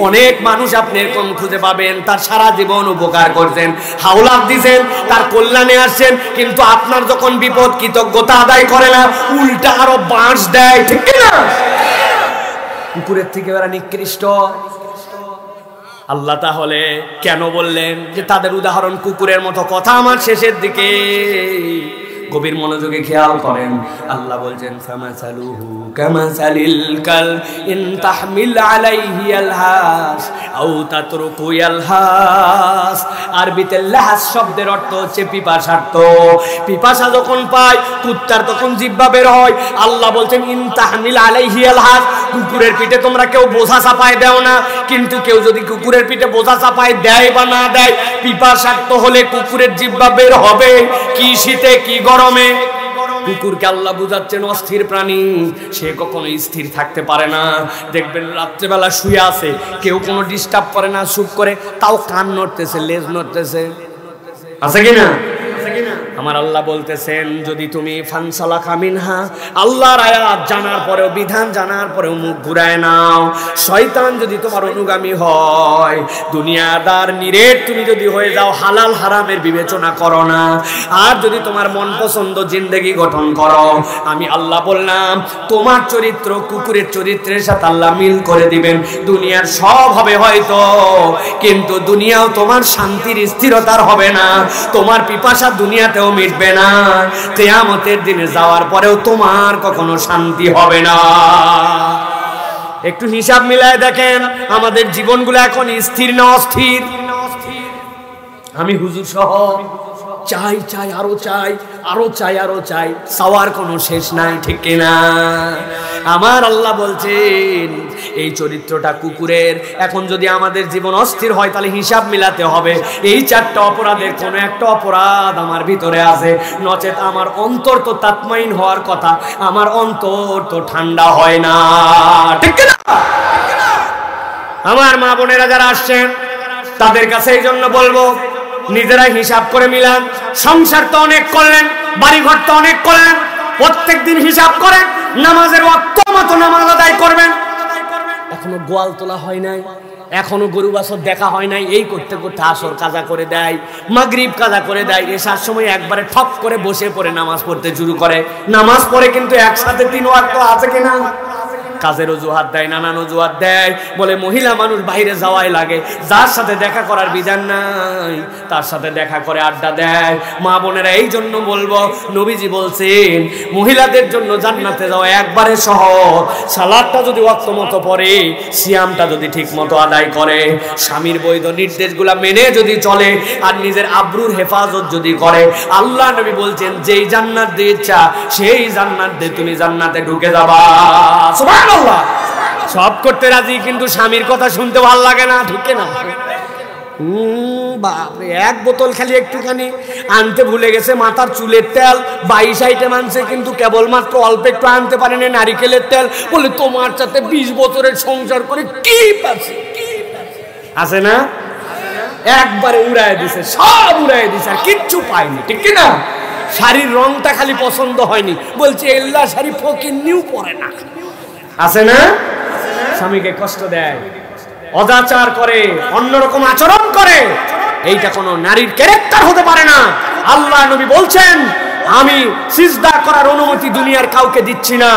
S1: অনেক মানুষ আপনি এরকম খুঁজে পাবেন, তার সারা জীবন উপকার করছেন, হাওলাত দিছেন, তার কল্যাণে আসছেন, কিন্তু আপনার যখন বিপদ কৃতজ্ঞতা আদায় করে না, উল্টা আরো বাঁশ দেয়। ঠিক না? কুকুরের থেকে ওরা নিকৃষ্ট। আল্লাহ তাহলে কেন বললেন যে তাদের উদাহরণ কুকুরের মতো? কথা আমার শেষের দিকে, গভীর মনোযোগে খেয়াল করেন। আল্লাহ বলছেন ফামাসালুহু কামাসালিল কাল ইন তাহমিল আলাইহি আলহাস আও তাতরুকু আলহাস। আরবিতে লাহাস শব্দের অর্থ হচ্ছে পিপাসার্থ। পিপাসা যখন পায় কুত্তার তখন জিহ্বা বের হয়। আল্লাহ বলছেন ইন তাহমিল আলাইহি আলহাস, কুকুরের পিঠে তোমরা কেউ বোঝা চাপায় দাও না, কিন্তু কেউ যদি কুকুরের পিঠে বোঝা চাপায় দেয় বা না দেয়, পিপাসার্থ হলে কুকুরের জিহ্বা বের হবে। কি শীতে কি গরমে। কুকুরকে আল্লাহ বুঝাচ্ছেন অস্থির প্রাণী, সে কখনো স্থির থাকতে পারে না। দেখবেন রাত্রেবেলা শুয়ে আছে, কেউ কোনো ডিস্টার্ব করে না, চুপ করে, তাও কান নড়তেছে, লেজ নড়তেছে, আছে কিনা? আমার আল্লাহ বলতেছেন যদি তুমি ফানসালাকা মিনহা, আল্লাহর আয়াত জানার পরেও, বিধান জানার পরেও মুখ ঘুরায় নাও, শয়তান যদি তোমার অনুগামী হয়, দুনিয়াদার নিরেট তুমি যদি হয়ে যাও, হালাল হারামের বিবেচনা করো না, আর যদি তোমার মন পছন্দ জিন্দেগি গঠন করো, আমি আল্লাহ বললাম তোমার চরিত্র কুকুরের চরিত্রের সাথে আল্লাহ মিল করে দিবেন। দুনিয়ার সব হবে হয়তো, কিন্তু দুনিয়াও তোমার শান্তির স্থিরতার হবে না, তোমার পিপাসা দুনিয়াতেও মিটবে না, কিয়ামতের দিনে যাওয়ার পরেও তোমার কখনো শান্তি হবে না। একটু হিসাব মিলায় দেখেন আমাদের জীবনগুলো এখন স্থির না অস্থির? আমি হুজুর সহ চাই চাই আরো চাই, আরো চাই, আরো চাই, চাওয়ার কোনো শেষ নাই। ঠিক কিনা? আমার আল্লাহ বলছেন এই চরিত্রটা কুকুরের। এখন যদি আমাদের জীবন অস্থির হয় তাহলে হিসাব মিলাতে হবে এই 4টা অপরাধের কোন একটা অপরাধ আমার ভিতরে আছে, নচেত আমার অন্তর তো তাতমাইন হওয়ার কথা, আমার অন্তর তো ঠান্ডা হয় না। ঠিক কিনা? আমার মা বোনেরা যারা আসছেন তাদের কাছে এই জন্য বলবো নিজেরা হিসাব করে মিলান। সংসার তো অনেক করলেন, বাড়িঘর তো অনেক করলেন, প্রত্যেক দিন হিসাব করেন, নামাজের ওয়াক্ত মতো নামাজ আদায় করবেন। এখনো গোয়াল তোলা হয় নাই, এখনো গরু বাছর দেখা হয় নাই, এই করতে করতে আসর কাজা করে দেয়, মাগরিব কাজা করে দেয়, এশার সময় একবারে ঠক করে বসে পড়ে নামাজ পড়তে শুরু করে। নামাজ পড়ে কিন্তু একসাথে 3 ওয়াক্ত আছে কিনা? কাজের অজুহাত দেয়, নানান অজুহাত দেয়, বলে মহিলা মানুষ বাইরে যাওয়াই লাগে, যার সাথে দেখা করার বিধান নাই তার সাথে দেখা করে আড্ডা দেয়। মা বোনেরা এই জন্য বলবো নবীজি বলছেন মহিলাদের জন্য জান্নাতে যাওয়া একবারে সহজ। সালাতটা যদি ওয়াক্ত মতো পড়ে, সিয়ামটা যদি ঠিক মতো আদায় করে, স্বামীর বৈধ নির্দেশগুলা মেনে যদি চলে, আর নিজের আব্রুর হেফাজত যদি করে, আল্লাহ নবী বলছেন যেই জান্নাত দিয়ে ইচ্ছা সেই জান্নাত দিয়ে তুমি জান্নাতে ঢুকে যাবা। সুবহানাল্লাহ। সব করতে রাজি, কিন্তু স্বামীর কথা শুনতে ভালো লাগে না। ঠিক না? বাপরে, 1 বোতল খালি একটুখানি আনতে ভুলে গেছে, মাথার চুলের তেল 22 আইটেম আনছে, কিন্তু কেবলমাত্র অল্প একটু আনতে পারেনি নারিকেলের তেল। বলে তোমার সাথে 20 বছরের সংসার করে কি পাচ্ছে? আছে না? একবারে উড়ায় দিছে, সব উড়ায় দিছে, আর কিচ্ছু পায়নি। ঠিক না? শাড়ির রংটা খালি পছন্দ হয়নি, বলছে এল্লা শাড়ি ফকির নিউ পরে না। আছে না? স্বামীকে কষ্ট দেয়, অদাচার করে, অন্যরকম আচরণ করে, এইটা কোনো নারীর ক্যারেক্টার হতে পারে না। আল্লাহ নবী বলছেন, আমি সিজদা করার অনুমতি দুনিয়ার কাউকে দিচ্ছি না।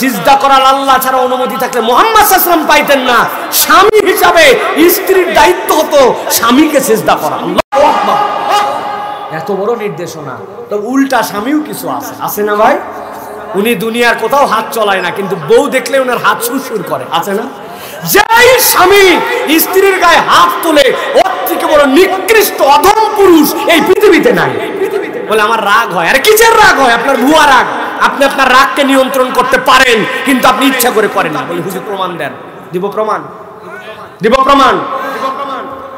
S1: সিজদা করার আল্লাহ ছাড়া অনুমতি থাকলে মুহাম্মদ সাল্লাল্লাহু আলাইহি ওয়াসাল্লাম পাইতেন না। স্বামী হিসাবে স্ত্রীর দায়িত্ব হতো স্বামীকে সিজদা করা। আল্লাহু আকবার, এত বড় নির্দেশনা। তো উল্টা স্বামীও কিছু আছে, আছে না ভাই? উনি দুনিয়ার কোথাও হাত চলায় না, কিন্তু বউ দেখলে ওনার হাত সুরসুর করে, আছে না? যেই স্বামী স্ত্রীর গায়ে হাত তোলে, ওর থেকে বড় নিকৃষ্ট অধম পুরুষ এই পৃথিবীতে নাই। বলে আমার রাগ হয়। আরে কিসের রাগ হয়? আপনার ভুয়া রাগ। আপনি আপনার রাগকে নিয়ন্ত্রণ করতে পারেন, কিন্তু আপনি ইচ্ছা করে করেন না। বলে হুজুর প্রমাণ দেন। দিব প্রমাণ, দিব প্রমাণ।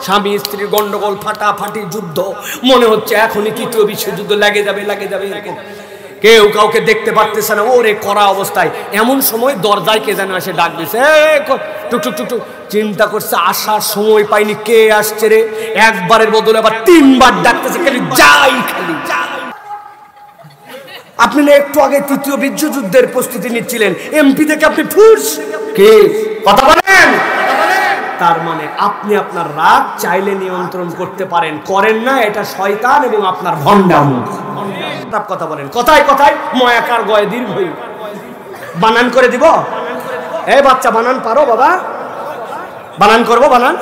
S1: স্বামী স্ত্রীর গন্ডগোল, ফাটাফাটি, যুদ্ধ, মনে হচ্ছে এখনই তৃতীয় বিশ্বযুদ্ধ লাগে যাবে এরকম। কেউ কাউকে দেখতে পারতেছে না, ওরে করা অবস্থায়। এমন সময় দরজায় কে যেন এসে ডাক দিছে, টুক টুক টুক টুক। চিন্তা করছে আসার সময় পাইনি, কে আসছে রে? একবারের বদলে আবার 3 বার ডাকতেছে, খালি যাই, খালি যাই। আপনি না একটু আগে তৃতীয় বিশ্বযুদ্ধের প্রস্তুতি নিচ্ছিলেন, এমপি থেকে আপনি ফুস কে কথা বলেন? তার মানে আপনি আপনার রাগ চাইলে নিয়ন্ত্রণ করতে পারেন, করেন না, এটা শয়তান এবং আপনার ভণ্ডামি। কথা বলেন, কথায় কথায় ময়াকার গয়ে দীর্ঘই। বানান করে দিব? এই বাচ্চা বানান পারো বাবা? বানান করবো? বানান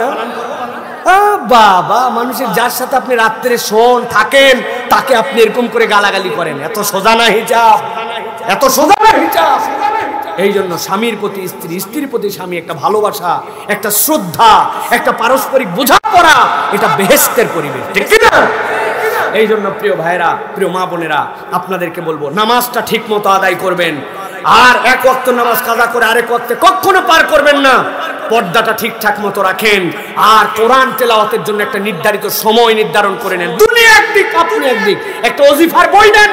S1: বাবা। মানুষের যার সাথে আপনি রাত্রে শোন থাকেন, তাকে আপনি এরকম করে গালাগালি করেন। এত সোজা না হিজাব, এত সোজা না হিজাব। এই জন্য স্বামীর প্রতি স্ত্রী, স্ত্রীর প্রতি স্বামী একটা ভালোবাসা, একটা শ্রদ্ধা, একটা পারস্পরিক বোঝাপড়া, এটা বেহেশতের পরিবেশ, ঠিক না? এই জন্য প্রিয় ভাইরা, প্রিয় মা বোনেরা, আপনাদেরকে বলবো নামাজটা ঠিক মতো আদায় করবেন। আর এক ওয়াক্ত নামাজ কাজা করে আরেক ওয়াক্তে কখনো পার করবেন না। পর্দাটা ঠিকঠাক মতো রাখেন। আর কোরআন তেলাওয়াতের জন্য একটা নির্ধারিত সময় নির্ধারণ করে নেন। দুনিয়া একদিক, আপনি একদিক। একটা ওজিফার বই নেন।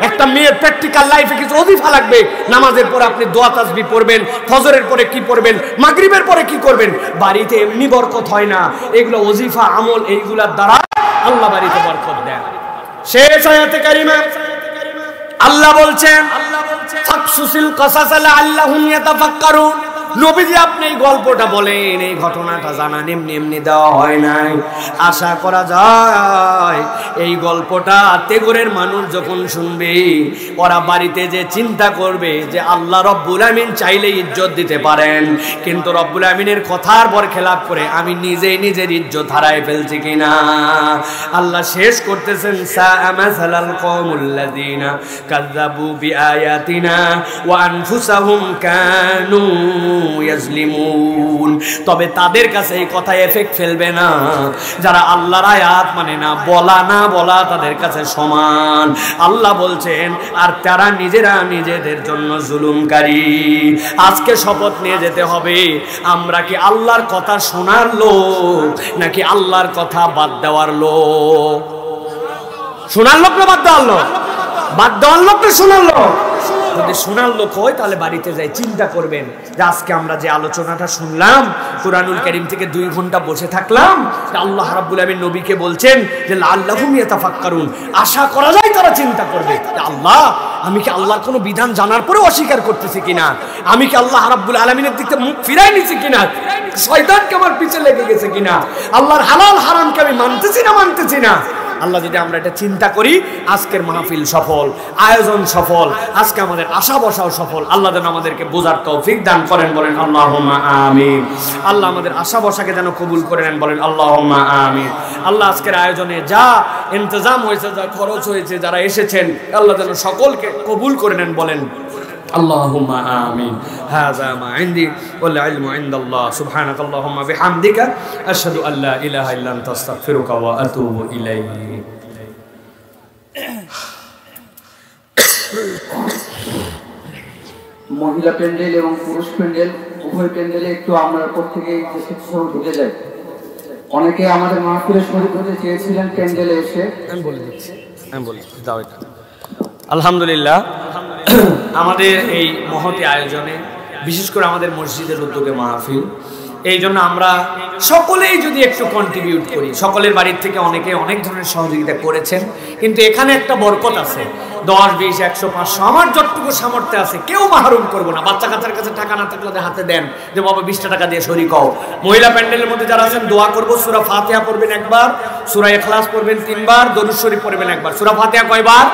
S1: একটা মেয়ের প্র্যাকটিক্যাল লাইফে কিছু ওজিফা লাগবে। নামাজের পরে আপনি দোয়া তাসবিহ পড়বেন, ফজরের পরে কি পড়বেন, মাগরিবের পরে কি করবেন। বাড়িতে এমনি বরকত হয় না, এগুলো ওজিফা আমল, এইগুলার দ্বারা আল্লাহ বাড়িতে বরকত দেন। শেষ আয়াতে কারিমা আল্লাহ বলছেন, ফাকসুসিল কাসাস লাআল্লাহুম ইয়াতাফাক্কারুন। নবীজি আপনি এই গল্পটা বলেন, এই ঘটনাটা জানা এমনি এমনি দেওয়া হয় নাই। আশা করা যায় এই গল্পটা তেগরের মানুষ যখন শুনবে, ওরা বাড়িতে যে চিন্তা করবে যে আল্লাহ রব্বুল আমিন চাইলে ইজ্জত দিতে পারেন, কিন্তু রব্বুল আমিনের কথার বরখেলাপ করে আমি নিজেই নিজের ইজ্জত হারায় ফেলছি কিনা। আল্লাহ শেষ করতেছেন, সাআ মাসালাল কওমুল্লাযিনা কাযযাবু বিআয়াতিনা ওয়া আনফুসাহুম কানু ইয়াজলিমুন। তবে তাদের কাছে এই কথা এফেক্ট ফেলবে না যারা আল্লাহর আয়াত মানে না। বলা না বলা তাদের কাছে সমান। আল্লাহ বলছেন, আর তারা নিজেরা নিজেদের জন্য জুলুমকারী। আজকে শপথ নিয়ে যেতে হবে, আমরা কি আল্লাহর কথা শোনার লোক নাকি আল্লাহর কথা বাদ দেওয়ার লোক? শোনার লোক না বাদ দেওয়ার লোক? বাদ দেওয়ার লোক না শোনার লোক? যদি শোনার লোক হয় তাহলে বাড়িতে যাই চিন্তা করবেন যে আজকে আমরা যে আলোচনাটা শুনলাম, কুরআনুল কারীম থেকে 2 ঘন্টা বসে থাকলাম, আল্লাহ রাব্বুল আমিন নবীকে বলছেন যে লাআল্লাহুম ইয়াতাফাক্কারুন। আশা করা যায় তারা চিন্তা করবে, আল্লাহ আমি কি আল্লাহর কোনো বিধান জানার পরেও অস্বীকার করতেছি কিনা, আমি কি আল্লাহ রাব্বুল আলামিনের দিক থেকে মুখ ফিরাই নিছি কিনা, শয়তানকে আমার পিছে লেগে গেছে কিনা, আল্লাহর হালাল হারামকে আমি মানতেছি না। আল্লাহ যদি আমরা এটা চিন্তা করি, আজকের মাহফিল সফল, আয়োজন সফল, আজকে আমাদের আশা বসাও সফল। আল্লাহ যেন আমাদেরকে বোঝার তৌফিক দান করেন, বলেন আল্লাহুম্মা আমিন। আল্লাহ আমাদের আশা বসাকে যেন কবুল করে নেন, বলেন আল্লাহুম্মা আমিন। আল্লাহ আজকের আয়োজনে যা ইন্তজাম হয়েছে, যা খরচ হয়েছে, যারা এসেছেন, আল্লাহ যেন সকলকে কবুল করে নেন, বলেন اللهم آمين. هذا ما عندي والعلم عند الله. سبحانك اللهم بحمدك أشهد أن لا إله إلا أنت أستغفرك وأتوب إليك.
S2: মহিলা প্যান্ডেল এবং পুরুষ প্যান্ডেল উভয় প্যান্ডেলে একটু আমরা প্রত্যেকে ঢুকে যাই। অনেকে আমাদের মাহফিলে শরীক হতে চেয়েছিলেন প্যান্ডেলে এসে।
S1: আমি বলে দিচ্ছি দাও এটা। আলহামদুলিল্লাহ, আমাদের এই মহতি আয়োজনে, বিশেষ করে আমাদের মসজিদের উদ্যোগে মাহফিল, এই জন্য আমরা সকলেই যদি একটু কন্ট্রিবিউট করি, সকলের বাড়ির থেকে অনেকে অনেক ধরনের সহযোগিতা করেছেন, কিন্তু এখানে একটা বরকত আছে। 10, 20, 100, 500 আমার যতটুকু সামর্থ্য আছে কেউ মাহরুম করবো না। বাচ্চা কাচ্চার কাছে টাকা না থাকলে ওদের হাতে দেন যে বাবা 20টা টাকা দিয়ে শরীক হও। মহিলা প্যান্ডেলের মধ্যে যারা আছেন দোয়া করবো, সূরা ফাতিহা পড়বেন একবার, সূরা ইখলাস পড়বেন 3 বার, দরুদ শরীফ পড়বেন একবার। সূরা ফাতিহা কয়বার?